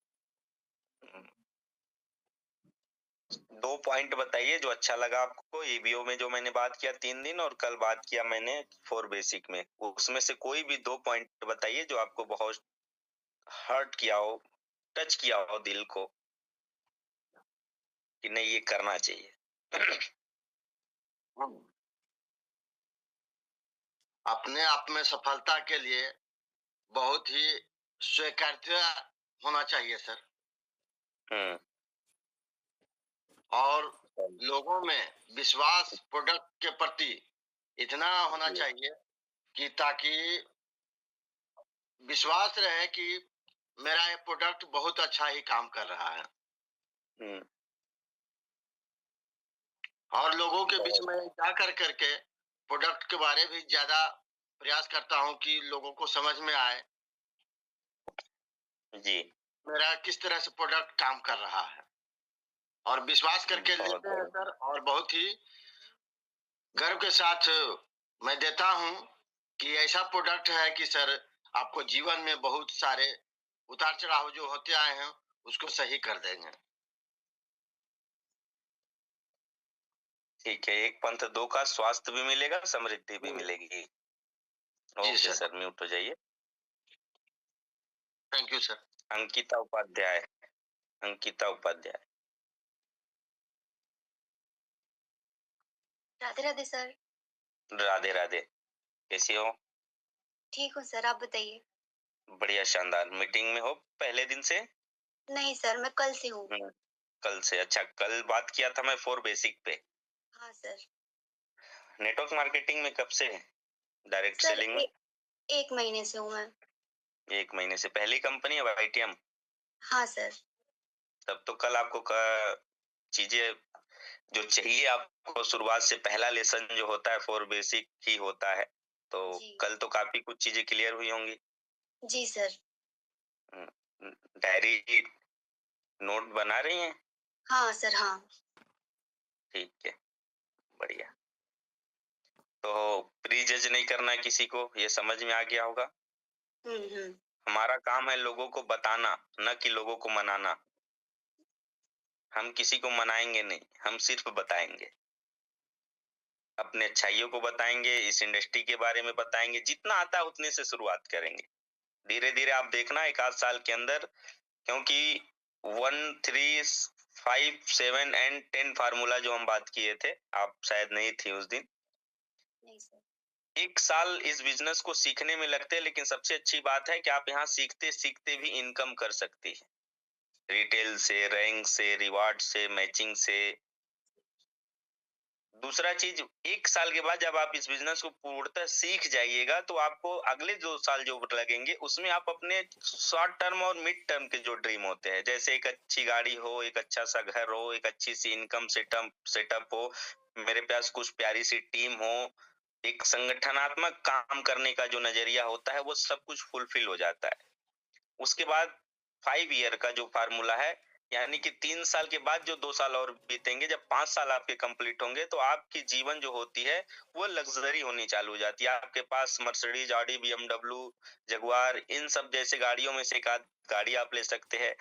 2 पॉइंट बताइए जो अच्छा लगा आपको ईबीओ में, जो मैंने बात किया 3 दिन, और कल बात किया मैंने 4 बेसिक में, उसमें से कोई भी 2 पॉइंट बताइए जो आपको बहुत हर्ट किया हो, टच किया हो दिल को, कि नहीं ये करना चाहिए। अपने आप में सफलता के लिए बहुत ही स्वीकार्यता होना चाहिए सर, और लोगों में विश्वास प्रोडक्ट के प्रति इतना होना चाहिए कि ताकि विश्वास रहे कि मेरा ये प्रोडक्ट बहुत अच्छा ही काम कर रहा है। और लोगों के बीच में जा करके प्रोडक्ट के बारे में ज्यादा प्रयास करता हूं कि लोगों को समझ में आए जी, मेरा किस तरह से प्रोडक्ट काम कर रहा है, और विश्वास करके लेते हैं सर, और बहुत ही गर्व के साथ मैं देता हूं कि ऐसा प्रोडक्ट है कि सर आपको जीवन में बहुत सारे उतार चढ़ाव जो होते आए हैं उसको सही कर देंगे। ठीक है, एक पंथ दो का स्वास्थ्य भी मिलेगा, समृद्धि भी मिलेगी। ओके सर, म्यूट हो जाइए। Thank you sir. Ankita Upadhyay, Ankita Upadhyay. Radhe Radhe sir. Radhe Radhe, कैसी हो? ठीक हूँ सर, आप बताइए। बढ़िया, शानदार। मीटिंग में हो पहले दिन से? नहीं सर, मैं कल से हूँ। कल से, अच्छा। कल बात किया था मैं 4 बेसिक पे। हाँ सर। नेटवर्क मार्केटिंग में कब से है? डायरेक्ट सर सेलिंग में? 1 महीने से हूँ मैं। 1 महीने से। पहली कंपनी है आईटीएम? हाँ सर। तब तो कल आपको चीजें जो चाहिए आपको, शुरुआत से पहला लेसन जो होता है 4 बेसिक ही होता है, तो कल तो काफी कुछ चीजें क्लियर हुई होंगी। जी सर। डायरी नोट बना रही हैं? हाँ सर, हाँ। ठीक है, बढ़िया। तो प्री जज नहीं करना किसी को, ये समझ में आ गया होगा। हम्म। हमारा काम है लोगों को बताना, न कि लोगों को मनाना। हम किसी को मनाएंगे नहीं, हम सिर्फ बताएंगे। अपने अच्छाइयों को बताएंगे, इस इंडस्ट्री के बारे में बताएंगे, जितना आता है उतने से शुरुआत करेंगे। धीरे धीरे आप देखना 1 आध साल के अंदर, क्योंकि 1, 3, 5, 7 एंड 10 फार्मूला जो हम बात किए थे, आप शायद नहीं थी उस दिन। नहीं सर। 1 साल इस बिजनेस को सीखने में लगते हैं, लेकिन सबसे अच्छी बात है कि आप यहाँ सीखते सीखते भी इनकम कर सकती है। रिटेल से, रैंक से, रिवार्ड से, मैचिंग से। दूसरा चीज, 1 साल के बाद जब आप इस बिजनेस को पूर्णतः सीख जाइएगा, तो आपको अगले 2 साल जो लगेंगे उसमें आप अपने शॉर्ट टर्म और मिड टर्म के जो ड्रीम होते हैं, जैसे एक अच्छी गाड़ी हो, एक अच्छा सा घर हो, एक अच्छी सी इनकम सेटअप हो, मेरे पास कुछ प्यारी सी टीम हो, एक संगठनात्मक काम करने का जो नजरिया होता है, वो सब कुछ फुलफिल हो जाता है। उसके बाद 5 ईयर का जो फार्मूला है, यानी कि 3 साल के बाद जो 2 साल और बीतेंगे, जब 5 साल आपके कंप्लीट होंगे, तो आपकी जीवन जो होती है वो लग्जरी होनी चालू हो जाती है। आपके पास मर्सिडीज, ऑडी, BMW, जगुआर, इन सब जैसे गाड़ियों में से एक आध गाड़ी आप ले सकते हैं।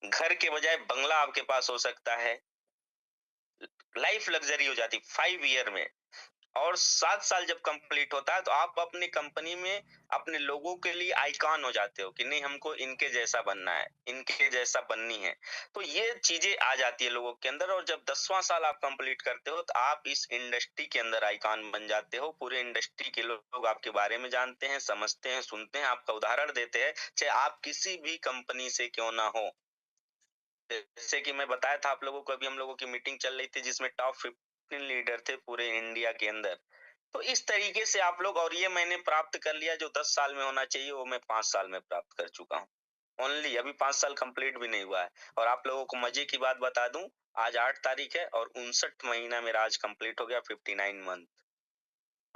घर के बजाय बंगला आपके पास हो सकता है। लाइफ लग्जरी हो जाती 5 ईयर में। और 7 साल जब कंप्लीट होता है, तो आप अपनी कंपनी में अपने लोगों के लिए आइकॉन हो जाते हो कि नहीं, हमको इनके जैसा बनना है, इनके जैसा बननी है। तो ये चीजें आ जाती है लोगों के अंदर, और जब 10वां साल आप कंप्लीट करते हो, तो आप इस इंडस्ट्री के अंदर आइकॉन बन जाते हो। पूरे इंडस्ट्री के लोग आपके बारे में जानते हैं, समझते हैं, सुनते हैं, आपका उदाहरण देते हैं, चाहे आप किसी भी कंपनी से क्यों ना हो। जैसे कि मैं बताया था आप लोगों को, अभी हम लोगों की मीटिंग चल रही थी जिसमें टॉप 15 लीडर थे पूरे इंडिया के अंदर। तो इस तरीके से आप लोग, और ये मैंने प्राप्त कर लिया जो 10 साल में होना चाहिए, वो मैं 5 साल में प्राप्त कर चुका हूँ। ओनली अभी 5 साल कंप्लीट भी नहीं हुआ है। और आप लोगों को मजे की बात बता दूं, आज 8 तारीख है और 59 महीना मेरा आज कंप्लीट हो गया, 59 मंथ।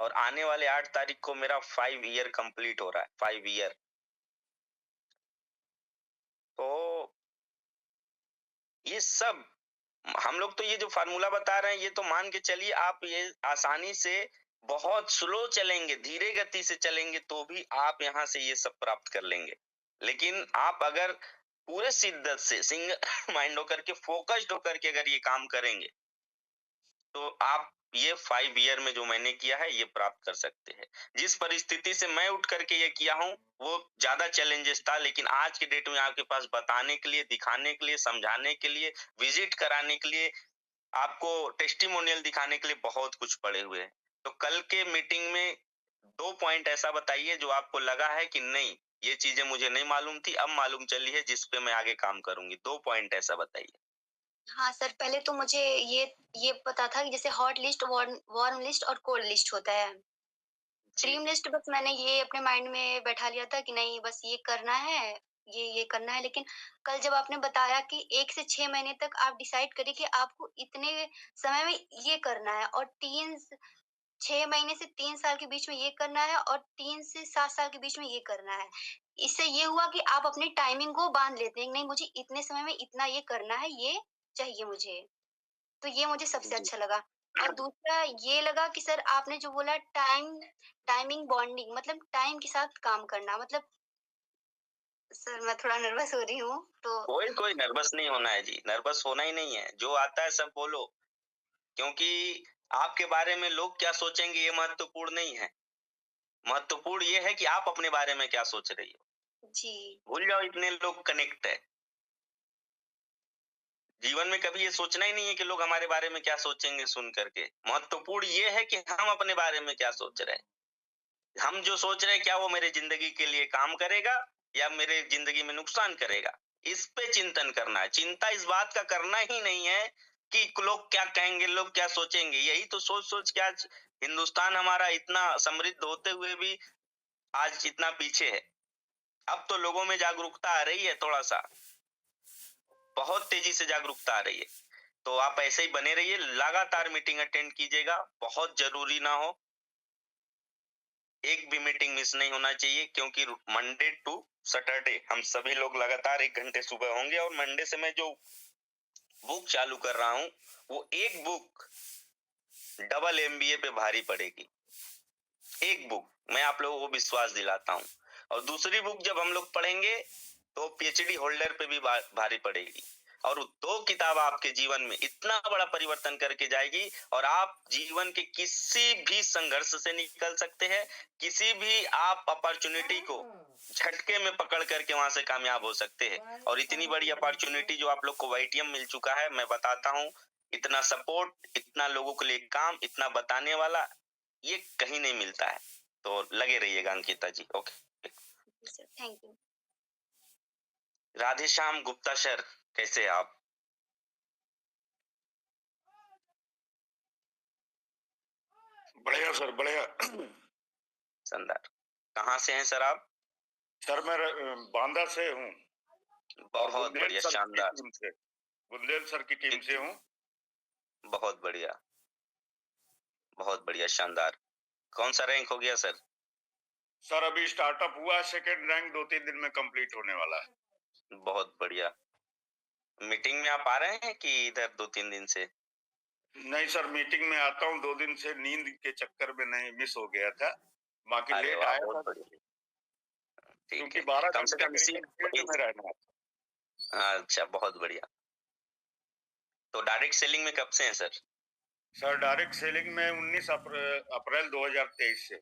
और आने वाले 8 तारीख को मेरा 5 ईयर कंप्लीट हो रहा है, 5 ईयर। तो ये सब हम लोग तो ये जो फार्मूला बता रहे हैं, ये तो मान के चलिए आप ये आसानी से, बहुत स्लो चलेंगे, धीरे गति से चलेंगे, तो भी आप यहाँ से ये सब प्राप्त कर लेंगे। लेकिन आप अगर पूरे शिद्दत से सिंगल माइंड होकर के, फोकस्ड होकर के अगर ये काम करेंगे, तो आप ये 5 ईयर में जो मैंने किया है ये प्राप्त कर सकते हैं। जिस परिस्थिति से मैं उठ करके ये किया हूँ, वो ज्यादा चैलेंजेस था, लेकिन आज के डेट में आपके पास बताने के लिए, दिखाने के लिए, समझाने के लिए, विजिट कराने के लिए, आपको टेस्टिमोनियल दिखाने के लिए बहुत कुछ पड़े हुए हैं। तो कल के मीटिंग में 2 पॉइंट ऐसा बताइए जो आपको लगा है कि नहीं, ये चीजें मुझे नहीं मालूम थी, अब मालूम चली है, जिस पे मैं आगे काम करूंगी। 2 पॉइंट ऐसा बताइए। हाँ सर, पहले तो मुझे ये पता था कि जैसे हॉट लिस्ट, वार्म लिस्ट और कोल्ड लिस्ट होता है। ड्रीम लिस्ट बस मैंने ये अपने माइंड में बैठा लिया था कि नहीं बस ये करना है, ये करना है। लेकिन कल जब आपने बताया कि 1 से 6 महीने तक आप डिसाइड करिए कि आपको इतने समय में ये करना है, और 6 महीने से 3 साल के बीच में ये करना है, और 3 से 7 साल के बीच में ये करना है। इससे ये हुआ कि आप अपनी टाइमिंग को बाँध लेते हैं, नहीं मुझे इतने समय में इतना ये करना है, ये चाहिए मुझे। तो ये मुझे सबसे जी। अच्छा लगा। और दूसरा ये लगा कि सर आपने जो बोला टाइमिंग बॉन्डिंग, मतलब टाइम के साथ काम करना, मतलब सर मैं थोड़ा नर्वस हो रही हूँ, तो कोई नर्वस नहीं होना है जी, नर्वस होना ही नहीं है। जो आता है सब बोलो, क्योंकि आपके बारे में लोग क्या सोचेंगे ये महत्वपूर्ण नहीं है। महत्वपूर्ण ये है कि आप अपने बारे में क्या सोच रही हो। जी। भूल जाओ इतने लोग कनेक्ट है। जीवन में कभी ये सोचना ही नहीं है कि लोग हमारे बारे में क्या सोचेंगे सुन करके। महत्वपूर्ण ये है कि हम अपने बारे में क्या सोच रहे हैं। हम जो सोच रहे हैं, क्या वो मेरे जिंदगी के लिए काम करेगा या मेरे जिंदगी में नुकसान करेगा, इस पे चिंतन करना है। चिंता इस बात का करना ही नहीं है कि लोग क्या कहेंगे, लोग क्या सोचेंगे। यही तो सोच सोच के आज हिंदुस्तान हमारा इतना समृद्ध होते हुए भी आज इतना पीछे है। अब तो लोगों में जागरूकता आ रही है, थोड़ा सा, बहुत तेजी से जागरूकता आ रही है। तो आप ऐसे ही बने रहिए, लगातार मीटिंग अटेंड कीजिएगा, बहुत जरूरी ना हो एक भी मीटिंग मिस नहीं होना चाहिए, क्योंकि मंडे टू सैटरडे हम सभी लोग लगातार 1 घंटे सुबह होंगे। और मंडे से मैं जो बुक चालू कर रहा हूँ वो एक बुक डबल MBA पे भारी पड़ेगी। एक बुक मैं आप लोगों को विश्वास दिलाता हूँ। और दूसरी बुक जब हम लोग पढ़ेंगे तो PhD होल्डर पे भी भारी पड़ेगी। और 2 किताब आपके जीवन में इतना बड़ा परिवर्तन करके जाएगी और आप जीवन के किसी भी संघर्ष से निकल सकते हैं। किसी भी आप अपॉर्चुनिटी को झटके में पकड़ करके वहां से कामयाब हो सकते हैं। और इतनी बड़ी अपॉर्चुनिटी जो आप लोग को YTM मिल चुका है, मैं बताता हूँ, इतना सपोर्ट, इतना लोगों के लिए काम, इतना बताने वाला, ये कहीं नहीं मिलता है। तो लगे रहिएगा Ankita ji. Okay sir, thank you. Radheshyam Gupta sir, कैसे हैं आप? बढ़िया सर, बढ़िया। शानदार। कहाँ से हैं सर आप? सर मैं बांदा से हूँ। बहुत बढ़िया, शानदार। बुंदेल सर की टीम से हूँ। बहुत बढ़िया, बहुत बढ़िया, शानदार। कौन सा रैंक हो गया सर? सर अभी स्टार्टअप हुआ, सेकंड रैंक 2-3 दिन में कंप्लीट होने वाला है। बहुत बढ़िया। मीटिंग में आप आ रहे हैं कि इधर 2-3 दिन से? नहीं सर, मीटिंग में आता हूँ। 2 दिन से नींद के चक्कर में नहीं, मिस हो गया था। बाकी अरे लेट वाह, आया बहुत था बढ़िया। ठीक क्योंकि है, 12 कम से घंटे कम करीब फील्ड में रहना है। अच्छा, बहुत बढ़िया। तो डायरेक्ट सेलिंग में कब से हैं सर? सर डायरेक्ट सेलिंग में 19 अप्रैल 2023 से।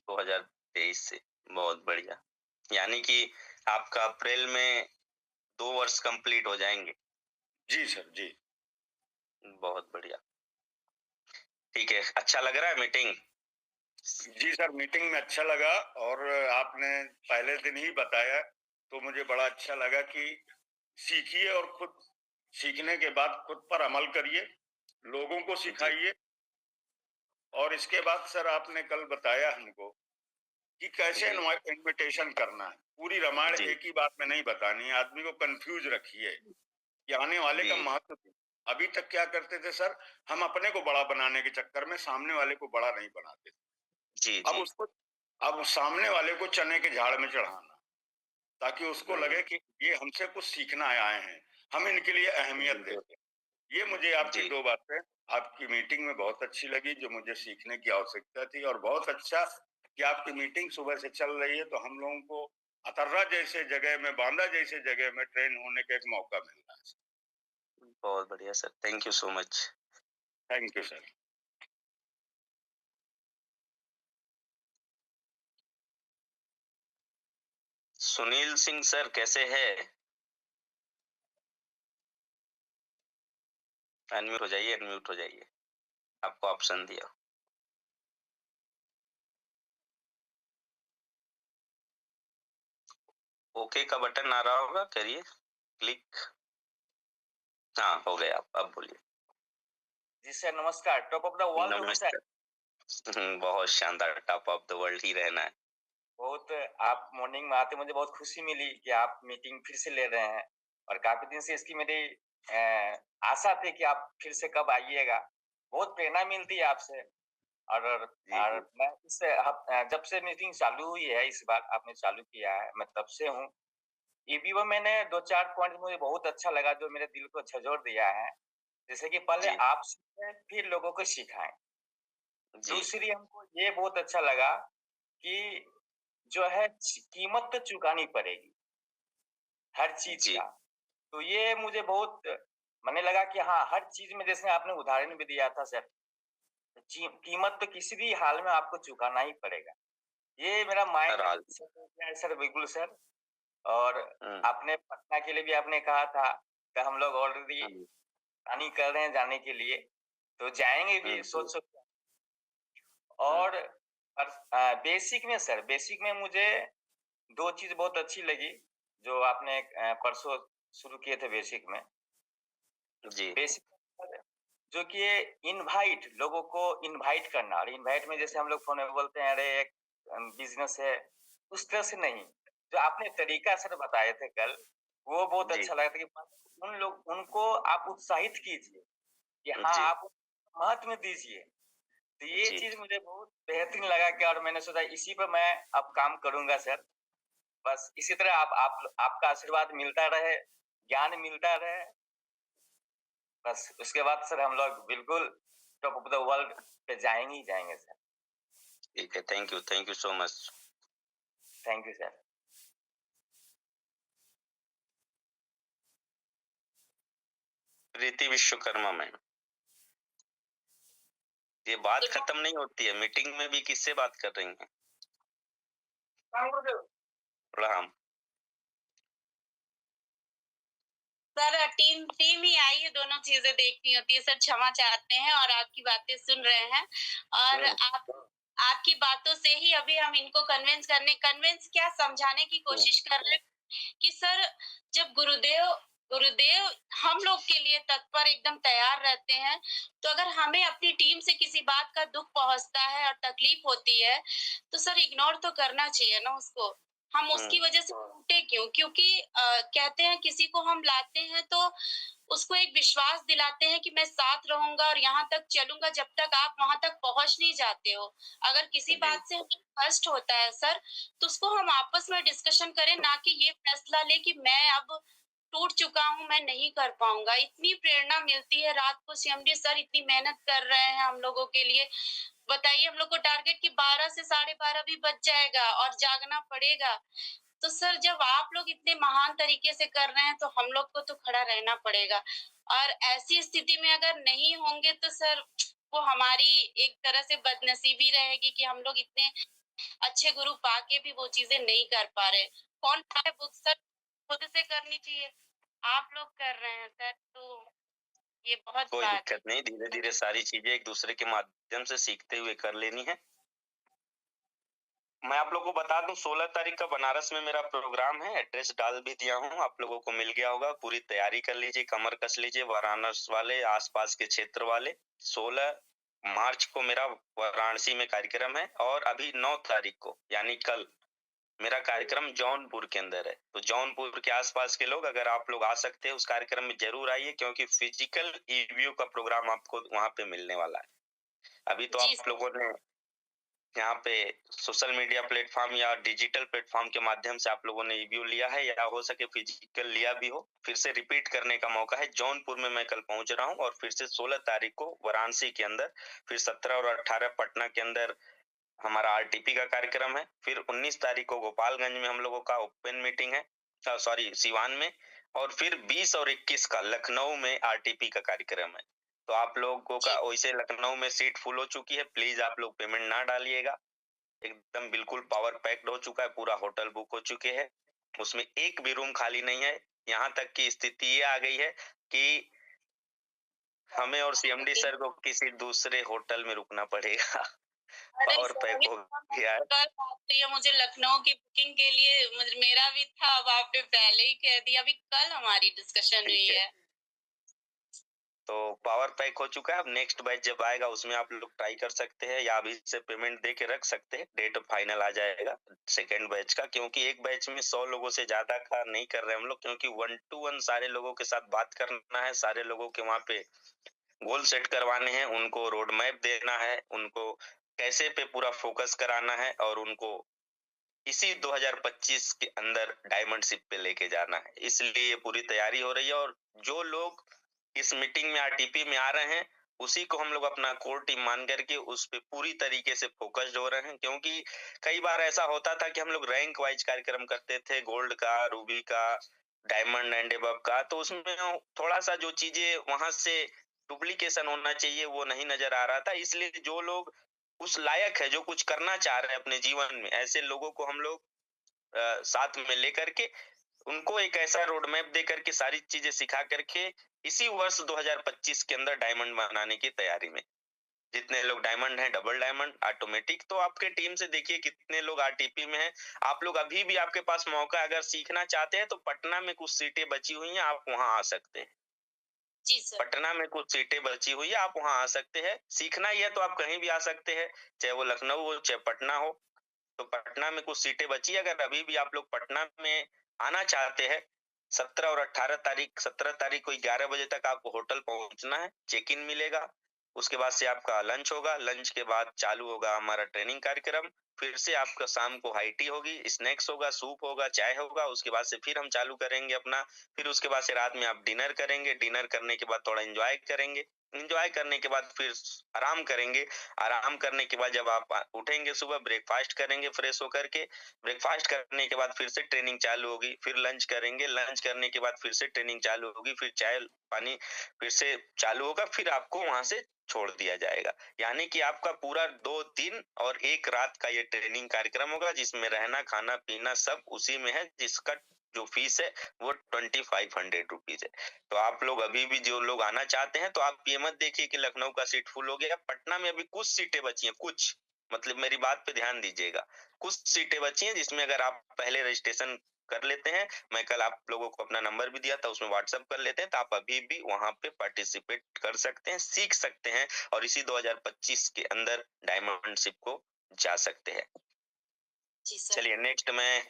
2023 से, बहुत बढ़िया। यानी कि आपका अप्रैल में 2 वर्ष कंप्लीट हो जाएंगे। जी सर, जी। बहुत बढ़िया। ठीक है, अच्छा लग रहा है मीटिंग? जी सर, मीटिंग में अच्छा लगा। और आपने पहले दिन ही बताया तो मुझे बड़ा अच्छा लगा कि सीखिए और खुद सीखने के बाद खुद पर अमल करिए, लोगों को सिखाइए। और इसके बाद सर आपने कल बताया हमको कि कैसे इन्विटेशन करना है। पूरी रामायण एक ही बात में नहीं बतानी है, आदमी को कंफ्यूज रखिए कि आने वाले का महत्व। अभी तक क्या करते थे सर, हम अपने को बड़ा बनाने के चक्कर में सामने वाले को बड़ा नहीं बनाते थे। अब सामने वाले को चने के झाड़ में चढ़ाना, ताकि उसको लगे कि ये हमसे कुछ सीखना आए हैं, हम इनके लिए अहमियत देते हैं। ये मुझे आपकी 2 बातें आपकी मीटिंग में बहुत अच्छी लगी, जो मुझे सीखने की आवश्यकता थी। और बहुत अच्छा कि आपकी मीटिंग सुबह से चल रही है, तो हम लोगों को अतर्रा जैसे जगह में, बांदा जैसे जगह में ट्रेन होने का एक मौका मिल रहा है। बहुत बढ़िया sir, thank you so much. Thank you sir. Sunil Singh sir, कैसे हैं? अनम्यूट हो जाइए, अनम्यूट हो जाइए, आपको ऑप्शन दिया। ओके का बटन आ रहा होगा, करिए क्लिक। हाँ, हो गया। अब बोलिए। जी सर, नमस्कार। टॉप ऑफ द वर्ल्ड हो सर? बहुत शानदार, टॉप ऑफ द वर्ल्ड ही रहना है। बहुत। आप मॉर्निंग में आते मुझे बहुत खुशी मिली कि आप मीटिंग फिर से ले रहे हैं, और काफी दिन से इसकी मेरी आशा थी कि आप फिर से कब आइएगा। बहुत प्रेरणा मिलती है आपसे। और मैं जब से मीटिंग चालू हुई है, इस बार आपने चालू किया है, मैं तब से हूँ। ये भी वो मैंने 2-4 पॉइंट मुझे बहुत अच्छा लगा, जो मेरे दिल को झकझोर दिया है। जैसे कि पहले आप सीखें, फिर लोगों को सिखाएं। दूसरी हमको ये बहुत अच्छा लगा कि जो है कीमत तो चुकानी पड़ेगी हर चीज का। तो ये मुझे बहुत मैंने लगा कि हाँ, हर चीज में, जैसे आपने उदाहरण भी दिया था सर, कीमत तो किसी भी हाल में आपको चुकाना ही पड़ेगा। ये मेरा माइंड सर, बिल्कुल सर। और आपने पटना के लिए भी आपने कहा था कि हम लोग ऑलरेडी प्लानिंग कर रहे हैं जाने के लिए, तो जाएंगे भी सोच सकते हैं। और बेसिक में सर, बेसिक में मुझे 2 चीज बहुत अच्छी लगी, जो आपने परसों शुरू किए थे बेसिक में। बेसिक जो कि इनवाइट, लोगों को इनवाइट करना। और इनवाइट में जैसे हम लोग फोन में बोलते हैं, अरे एक बिजनेस है, उस तरह से नहीं। जो आपने तरीका सर बताए थे कल, वो बहुत अच्छा लगा था कि उनको आप उत्साहित कीजिए कि हाँ, आप महत्व दीजिए। तो ये जी। चीज मुझे बहुत बेहतरीन लगा कि और मैंने सोचा इसी पर मैं अब काम करूंगा सर। बस इसी तरह आपका आशीर्वाद मिलता रहे, ज्ञान मिलता रहे। बस उसके बाद सर हम लोग बिल्कुल टॉप ऑफ द वर्ल्ड पे जाएंगे ही जाएंगे सर। ठीक है, thank you so much. Thank you sir. Preeti Vishwakarma ma'am, ये बात खत्म नहीं होती है, मीटिंग में भी किससे बात कर रही हैं? प्रणाम। सर टीम ही आई है, दोनों चीजें देखनी होती है सर। क्षमा चाहते हैं और आपकी बातें सुन रहे हैं और आपकी बातों से ही अभी हम इनको कन्विंस क्या समझाने की कोशिश कर रहे हैं कि सर जब गुरुदेव हम लोग के लिए तत्पर एकदम तैयार रहते हैं, तो अगर हमें अपनी टीम से किसी बात का दुख पहुंचता है और तकलीफ होती है तो सर इग्नोर तो करना चाहिए ना उसको। हम उसकी वजह से टूटे क्यों? क्योंकि कहते हैं किसी को हम लाते हैं तो उसको एक विश्वास दिलाते हैं कि मैं साथ रहूंगा और यहाँ तक चलूंगा जब तक आप वहां तक पहुंच नहीं जाते हो। अगर किसी बात से हमें कष्ट होता है सर, तो उसको हम आपस में डिस्कशन करें, ना कि ये फैसला ले कि मैं अब टूट चुका हूँ, मैं नहीं कर पाऊंगा। इतनी प्रेरणा मिलती है रात को, सीएमडी सर इतनी मेहनत कर रहे हैं हम लोगों के लिए। बताइए, हम लोग को टारगेट की 12 से 12:30 भी बच जाएगा और जागना पड़ेगा। तो सर जब आप लोग इतने महान तरीके से कर रहे हैं तो हम लोग को तो खड़ा रहना पड़ेगा। और ऐसी स्थिति में अगर नहीं होंगे तो सर वो हमारी एक तरह से बदनसीबी रहेगी कि हम लोग इतने अच्छे गुरु पाके भी वो चीजें नहीं कर पा रहे। कौन पाए वो सर खुद से करनी चाहिए, आप लोग कर रहे हैं सर, तो ये बहुत कोई बात दिक्कत नहीं, धीरे धीरे सारी चीजें एक दूसरे के माध्यम से सीखते हुए कर लेनी है। मैं आप लोगों को बता दूं 16 तारीख का बनारस में मेरा प्रोग्राम है, एड्रेस डाल भी दिया हूं, आप लोगों को मिल गया होगा। पूरी तैयारी कर लीजिए, कमर कस लीजिए, वाराणसी वाले आसपास के क्षेत्र वाले। 16 मार्च को मेरा वाराणसी में कार्यक्रम है और अभी 9 तारीख को यानी कल मेरा कार्यक्रम जौनपुर के अंदर है। तो जौनपुर के आसपास के लोग अगर आप लोग आ सकते हैं उस कार्यक्रम में जरूर आइए, क्योंकि फिजिकल ईवीयू का प्रोग्राम आपको वहां पे मिलने वाला है। अभी तो आप लोगों ने यहाँ पे सोशल मीडिया प्लेटफॉर्म या डिजिटल प्लेटफॉर्म के माध्यम से आप लोगों ने ईवीयू लिया है या हो सके फिजिकल लिया भी हो, फिर से रिपीट करने का मौका है। जौनपुर में मैं कल पहुंच रहा हूँ और फिर से 16 तारीख को वाराणसी के अंदर, फिर 17 और 18 पटना के अंदर हमारा आरटीपी का कार्यक्रम है। फिर 19 तारीख को गोपालगंज में हम लोगों का ओपन मीटिंग है, सॉरी सिवान में। और फिर 20 और 21 का लखनऊ में आरटीपी का कार्यक्रम है। तो आप लोगों का वैसे लखनऊ में सीट फुल हो चुकी है, प्लीज आप लोग पेमेंट ना डालिएगा, एकदम बिल्कुल पावर पैक्ड हो चुका है, पूरा होटल बुक हो चुके हैं, उसमें एक भी रूम खाली नहीं है। यहाँ तक की स्थिति ये आ गई है कि हमें और सीएमडी सर को किसी दूसरे होटल में रुकना पड़ेगा। पावर पैक हो गया है। कल बात हुई है मुझे लखनऊ की बुकिंग के लिए, मेरा भी था, अब आपने पहले ही कह दिया। अभी कल हमारी डिस्कशन हुई है। तो पावर पैक हो चुका है। अब नेक्स्ट बैच जब आएगा उसमें आप लोग ट्राई कर सकते हैं या अभी से पेमेंट दे के रख सकते हैं, डेट फाइनल आ जाएगा सेकेंड बैच का। क्योंकि एक बैच में 100 लोगों से ज्यादा का नहीं कर रहे हम लोग, क्योंकि 1 to 1 सारे लोगों के साथ बात करना है, सारे लोगों के वहाँ पे गोल सेट करवाने हैं, उनको रोड मैप देना है, उनको कैसे पे पूरा फोकस कराना है और उनको इसी 2025 के अंदर डायमंड शिप पे लेके जाना है। इसलिए पूरी तैयारी हो रही है और जो लोग इस मीटिंग में आरटीपी में आ रहे हैं उसी को हम लोग अपना कोर टीम मान करके उस पे पूरी तरीके से फोकस्ड हो रहे हैं। क्योंकि कई बार ऐसा होता था कि हम लोग रैंक वाइज कार्यक्रम करते थे, गोल्ड का, रूबी का, डायमंड एंड एबव का, तो उसमें थोड़ा सा जो चीजें वहां से डुप्लीकेशन होना चाहिए वो नहीं नजर आ रहा था। इसलिए जो लोग उस लायक है, जो कुछ करना चाह रहे हैं अपने जीवन में, ऐसे लोगों को हम लोग साथ में लेकर के उनको एक ऐसा रोड मैप दे करके सारी चीजें सिखा करके इसी वर्ष 2025 के अंदर डायमंड बनाने की तैयारी में। जितने लोग डायमंड हैं, डबल डायमंड, ऑटोमेटिक, तो आपके टीम से देखिए कितने लोग आरटीपी में हैं। आप लोग अभी भी आपके पास मौका, अगर सीखना चाहते हैं तो पटना में कुछ सीटें बची हुई हैं, आप वहां आ सकते हैं। जी सर। पटना में कुछ सीटें बची हुई है, आप वहां आ सकते हैं। सीखना ही है तो आप कहीं भी आ सकते हैं, चाहे वो लखनऊ हो चाहे पटना हो। तो पटना में कुछ सीटें बची है, अगर अभी भी आप लोग पटना में आना चाहते हैं, 17 और 18 तारीख, 17 तारीख को 11 बजे तक आपको होटल पहुंचना है, चेक इन मिलेगा। उसके बाद से आपका लंच होगा, लंच के बाद चालू होगा हमारा ट्रेनिंग कार्यक्रम। फिर से आपका शाम को हाई टी होगी, स्नैक्स होगा, सूप होगा, चाय होगा। उसके बाद से फिर हम चालू करेंगे अपना। फिर उसके बाद से रात में आप डिनर करेंगे, डिनर करने के बाद थोड़ा एंजॉय करेंगे, एंजॉय करने के बाद फिर आराम करेंगे। आराम करने के बाद जब आप उठेंगे सुबह, ब्रेकफास्ट करेंगे फ्रेश होकर के। ब्रेकफास्ट करने के बाद फिर से ट्रेनिंग चालू होगी, फिर लंच करेंगे, लंच करने के बाद फिर से ट्रेनिंग चालू होगी, फिर चाय पानी फिर से चालू होगा, फिर आपको वहां से छोड़ दिया जाएगा। यानी कि आपका पूरा 2 दिन और 1 रात का ये ट्रेनिंग कार्यक्रम होगा, जिसमें रहना खाना पीना सब उसी में है, जिसका जो फीस है वो 2500 रुपीज है। तो आप लोग अभी भी जो लोग आना चाहते हैं, तो आप ये मत देखिए कि लखनऊ का सीट फुल हो गया। पटना में अभी कुछ सीटें बची हैं, कुछ, मतलब मेरी बात पे ध्यान दीजिएगा, कुछ सीटें बची हैं जिसमें अगर आप पहले रजिस्ट्रेशन कर लेते हैं, मैं कल आप लोगों को अपना नंबर भी दिया था, उसमें व्हाट्सएप कर लेते हैं, तो आप अभी भी वहां पे पार्टिसिपेट कर सकते हैं, सीख सकते हैं और इसी 2025 के अंदर डायमंडशिप को जा सकते हैं। चलिए नेक्स्ट मैं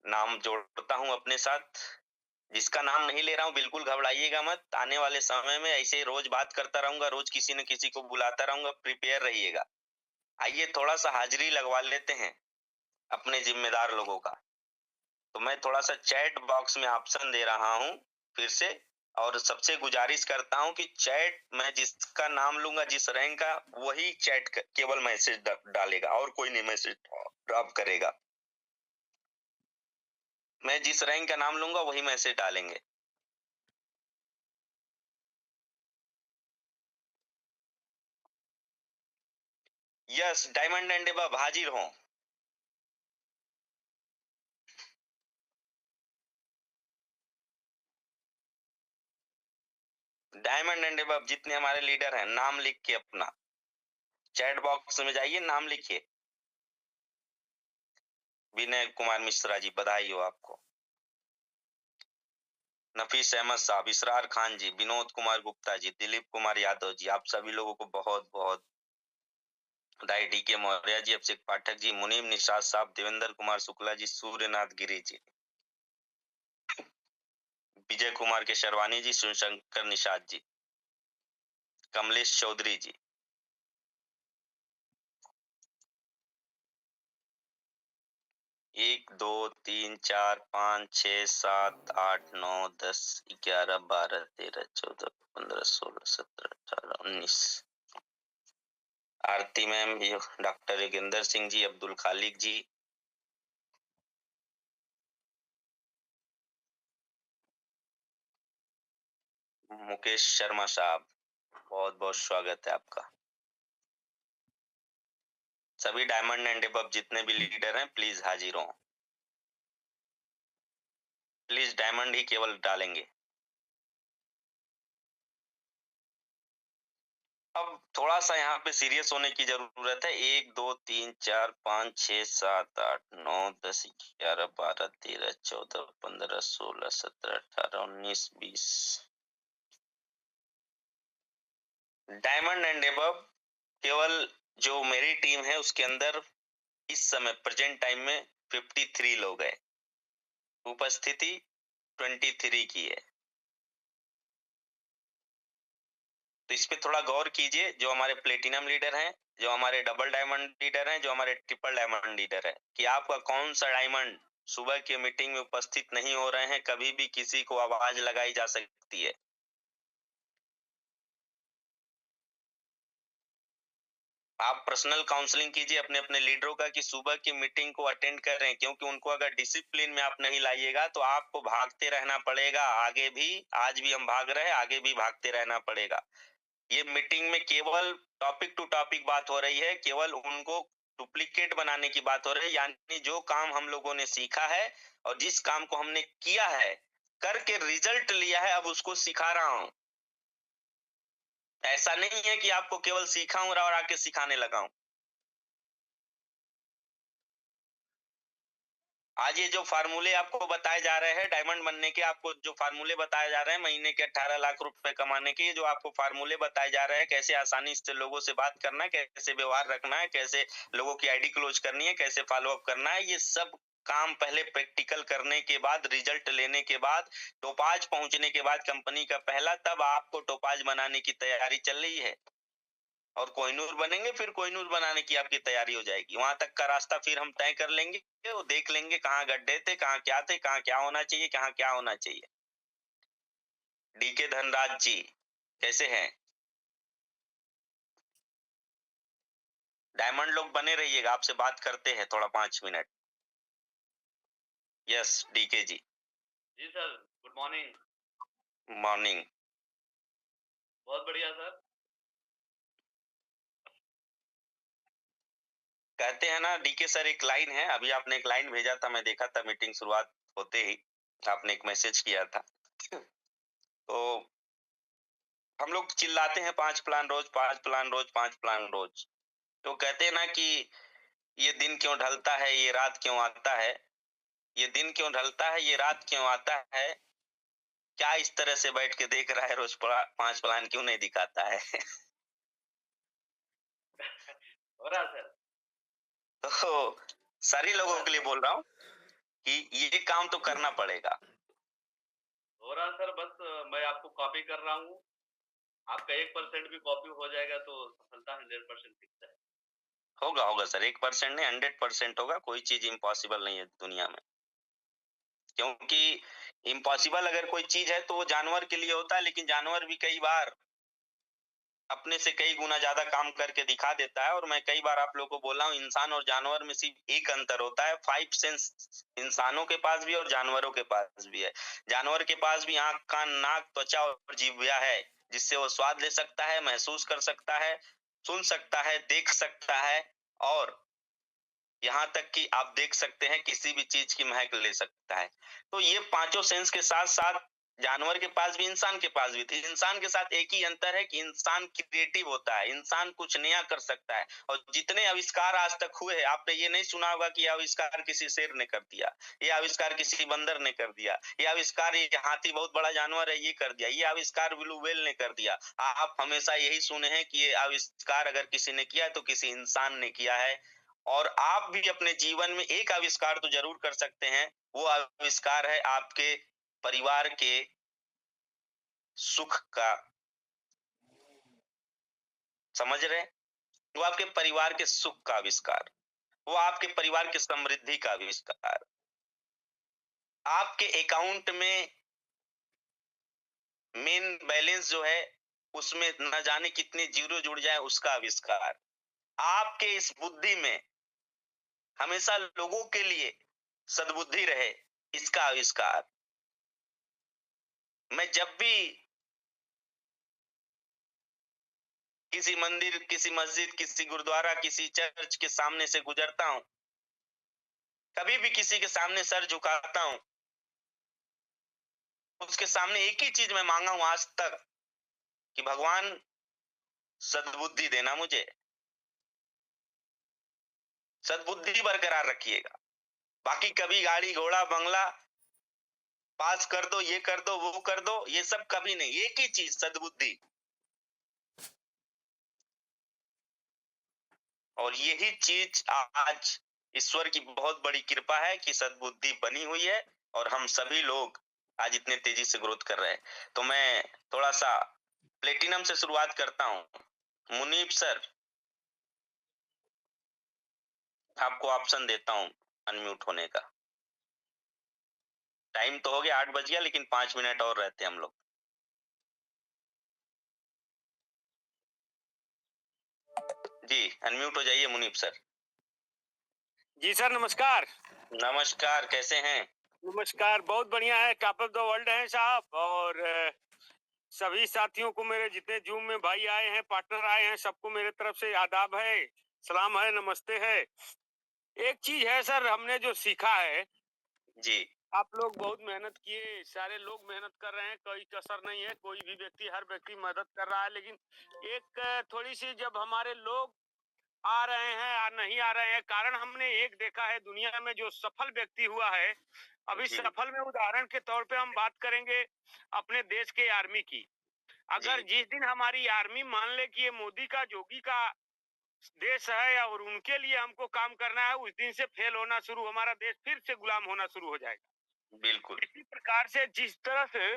नाम जोड़ता हूं अपने साथ। जिसका नाम नहीं ले रहा हूं बिल्कुल घबराइएगा मत, आने वाले समय में ऐसे रोज बात करता रहूंगा, रोज किसी न किसी को बुलाता रहूंगा, प्रिपेयर रहिएगा। आइए थोड़ा सा हाजिरी लगवा लेते हैं अपने जिम्मेदार लोगों का। तो मैं थोड़ा सा चैट बॉक्स में ऑप्शन दे रहा हूं फिर से, और सबसे गुजारिश करता हूं कि चैट में जिसका नाम लूंगा, जिस रैंक का, वही चैट केवल मैसेज डालेगा और कोई नहीं मैसेज ड्रॉप करेगा। मैं जिस रैंक का नाम लूंगा वही मैसेज डालेंगे। यस, डायमंड एंड अबव हाजिर हो। डायमंड एंड अबव जितने हमारे लीडर हैं, नाम लिख के अपना चैट बॉक्स में जाइए, नाम लिखिए। विनय कुमार मिश्रा जी, बधाई हो आपको। नफीस अहमद साहब, इसरार खान जी, विनोद कुमार गुप्ता जी, दिलीप कुमार यादव जी, आप सभी लोगों को बहुत बहुत बधाई। डीके मौर्य जी, अभिषेक पाठक जी, मुनीम निषाद साहब, देवेंद्र कुमार शुक्ला जी, सूर्यनाथ गिरी जी, विजय कुमार के शर्वानी जी, शिवशंकर निषाद जी, कमलेश चौधरी जी, एक दो तीन चार 5 6 7 8 9 10 11 12 13 14 15 16 17 18 19। आरती मैम, डॉक्टर योगेंद्र सिंह जी, अब्दुल खालिक जी, मुकेश शर्मा साहब, बहुत बहुत स्वागत है आपका। सभी डायमंड एंड अबव जितने भी लीडर हैं प्लीज हाजिर हो। प्लीज डायमंड ही केवल डालेंगे। अब थोड़ा सा यहाँ पे सीरियस होने की जरूरत है। 1 2 3 4 5 6 7 8 9 10 11 12 13 14 15 16 17 18 19 20। डायमंड एंड अबव केवल जो मेरी टीम है उसके अंदर इस समय प्रेजेंट टाइम में 53 लोग हैं। उपस्थिति 23 की है। तो इस पे थोड़ा गौर कीजिए, जो हमारे प्लेटिनम लीडर हैं, जो हमारे डबल डायमंड लीडर हैं, जो हमारे ट्रिपल डायमंड लीडर है, कि आपका कौन सा डायमंड सुबह की मीटिंग में उपस्थित नहीं हो रहे हैं। कभी भी किसी को आवाज लगाई जा सकती है। आप पर्सनल काउंसलिंग कीजिए अपने अपने लीडरों का कि सुबह की मीटिंग को अटेंड कर रहे हैं, क्योंकि उनको अगर डिसिप्लिन में आप नहीं लाइएगा तो आपको भागते रहना पड़ेगा। आगे भी, आज भी हम भाग रहे हैं, आगे भी भागते रहना पड़ेगा। ये मीटिंग में केवल टॉपिक टू टॉपिक बात हो रही है, केवल उनको डुप्लीकेट बनाने की बात हो रही है। यानी जो काम हम लोगों ने सीखा है और जिस काम को हमने किया है, करके रिजल्ट लिया है, अब उसको सिखा रहा हूं। ऐसा नहीं है कि आपको केवल सीखा हूं और आके सिखाने लगा हूं। आज ये जो फार्मूले आपको बताए जा रहे हैं डायमंड बनने के, आपको जो फार्मूले बताए जा रहे हैं महीने के 18 लाख रुपए कमाने के, ये जो आपको फार्मूले बताए जा रहे हैं, कैसे आसानी से लोगों से बात करना है, कैसे व्यवहार रखना है, कैसे लोगों की आईडी क्लोज करनी है, कैसे फॉलो अप करना है, ये सब काम पहले प्रैक्टिकल करने के बाद, रिजल्ट लेने के बाद, टोपाज पहुंचने के बाद कंपनी का पहला, तब आपको टोपाज बनाने की तैयारी चल रही है। और कोहिनूर बनेंगे, फिर कोहिनूर बनाने की आपकी तैयारी हो जाएगी। वहां तक का रास्ता फिर हम तय कर लेंगे, वो देख लेंगे कहाँ गड्ढे थे, कहाँ क्या होना चाहिए, कहाँ क्या होना चाहिए। डीके धनराज जी कैसे हैं? डायमंड लोग बने रहिएगा, आपसे बात करते हैं थोड़ा 5 मिनट। यस डीके जी। जी सर, गुड मॉर्निंग। मॉर्निंग। बहुत बढ़िया सर। कहते हैं ना डीके सर, एक लाइन है, अभी आपने एक लाइन भेजा था, मैं देखा था मीटिंग शुरुआत होते ही आपने एक मैसेज किया था। तो हम लोग चिल्लाते हैं 5 प्लान रोज, 5 प्लान रोज, 5 प्लान रोज। तो कहते हैं ना कि ये दिन क्यों ढलता है, ये रात क्यों आता है, ये दिन क्यों ढलता है, ये रात क्यों आता है, क्या इस तरह से बैठ के देख रहा है रोज 5 प्लान क्यों नहीं दिखाता है? हो रहा सर। तो सारी लोगों के लिए बोल रहा हूँ कि ये काम तो करना पड़ेगा। हो रहा सर, बस मैं आपको कॉपी कर रहा हूँ। आपका 1% भी कॉपी हो जाएगा तो सफलता 100% फिक्स है। होगा सर, 1% नहीं 100% होगा। कोई चीज इम्पॉसिबल नहीं है दुनिया में, क्योंकि इम्पॉसिबल अगर कोई चीज है तो वो जानवर के लिए होता है, लेकिन जानवर भी कई बार अपने से कई गुना ज्यादा काम करके दिखा देता है। और मैं कई बार आप लोगों को बोला हूँ, इंसान और जानवर में सिर्फ एक अंतर होता है, 5 सेंस इंसानों के पास भी और जानवरों के पास भी है। जानवर के पास भी आंख, कान, नाक, त्वचा और जीभया है, जिससे वो स्वाद ले सकता है, महसूस कर सकता है, सुन सकता है, देख सकता है, और यहाँ तक कि आप देख सकते हैं किसी भी चीज की महक ले सकता है। तो ये पांचों सेंस के साथ साथ जानवर के पास भी, इंसान के पास भी। इंसान के साथ एक ही अंतर है कि इंसान क्रिएटिव होता है, इंसान कुछ नया कर सकता है। और जितने आविष्कार आज तक हुए हैं, आपने ये नहीं सुना होगा कि आविष्कार किसी शेर ने कर दिया, ये आविष्कार किसी बंदर ने कर दिया, ये आविष्कार ये हाथी बहुत बड़ा जानवर है ये कर दिया, ये आविष्कार ब्लू व्हेल ने कर दिया। आप हमेशा यही सुने हैं कि ये आविष्कार अगर किसी ने किया तो किसी इंसान ने किया है। और आप भी अपने जीवन में एक आविष्कार तो जरूर कर सकते हैं, वो आविष्कार है आपके परिवार के सुख का। समझ रहे? वो आपके परिवार के सुख का आविष्कार, वो आपके परिवार की समृद्धि का आविष्कार, आपके अकाउंट में मेन बैलेंस जो है उसमें न जाने कितने जीरो जुड़ जाए उसका आविष्कार, आपके इस बुद्धि में हमेशा लोगों के लिए सद्बुद्धि रहे इसका आविष्कार। मैं जब भी किसी मंदिर, किसी मस्जिद, किसी गुरुद्वारा, किसी चर्च के सामने से गुजरता हूं, कभी भी किसी के सामने सर झुकाता हूं, उसके सामने एक ही चीज मैं मांगा हूं आज तक कि भगवान सद्बुद्धि देना, मुझे सद्बुद्धि बरकरार रखिएगा। बाकी कभी गाड़ी घोड़ा बंगला पास कर दो, ये कर दो, वो कर दो, ये सब कभी नहीं, एक ही चीज सद्बुद्धि। और यही चीज आज ईश्वर की बहुत बड़ी कृपा है कि सद्बुद्धि बनी हुई है और हम सभी लोग आज इतने तेजी से ग्रोथ कर रहे हैं। तो मैं थोड़ा सा प्लेटिनम से शुरुआत करता हूं। मुनीब सर, आपको ऑप्शन देता हूं अनम्यूट होने का। टाइम तो हो गया, 8 बज गया, लेकिन 5 मिनट और रहते हम लोग। जी अनम्यूट हो जाइए मुनीब सर। जी सर नमस्कार। नमस्कार, कैसे हैं? नमस्कार, बहुत बढ़िया है, टॉप ऑफ द वर्ल्ड है साहब। और सभी साथियों को, मेरे जितने जूम में भाई आए हैं, पार्टनर आए हैं, सबको मेरे तरफ से आदाब है, सलाम है, नमस्ते है। एक चीज है सर, हमने जो सीखा है जी, आप लोग बहुत मेहनत किए, सारे लोग मेहनत कर रहे हैं, कोई कसर नहीं है, कोई भी व्यक्ति, हर व्यक्ति मदद कर रहा है। लेकिन एक थोड़ी सी, जब हमारे लोग आ रहे हैं, नहीं आ रहे हैं। कारण हमने एक देखा है, दुनिया में जो सफल व्यक्ति हुआ है, अभी सफल में उदाहरण के तौर पे हम बात करेंगे अपने देश के आर्मी की। अगर जिस दिन हमारी आर्मी मान ले कि ये मोदी का, जोगी का देश है और उनके लिए हमको काम करना है, उस दिन से फेल होना शुरू, हमारा देश फिर से गुलाम होना शुरू हो जाएगा। बिल्कुल इसी प्रकार से जिस तरह से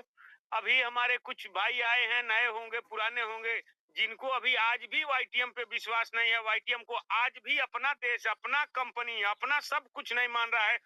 अभी हमारे कुछ भाई आए हैं, नए होंगे पुराने होंगे, जिनको अभी आज भी वाईटीएम पे विश्वास नहीं है, वाईटीएम को आज भी अपना देश, अपना कंपनी, अपना सब कुछ नहीं मान रहा है,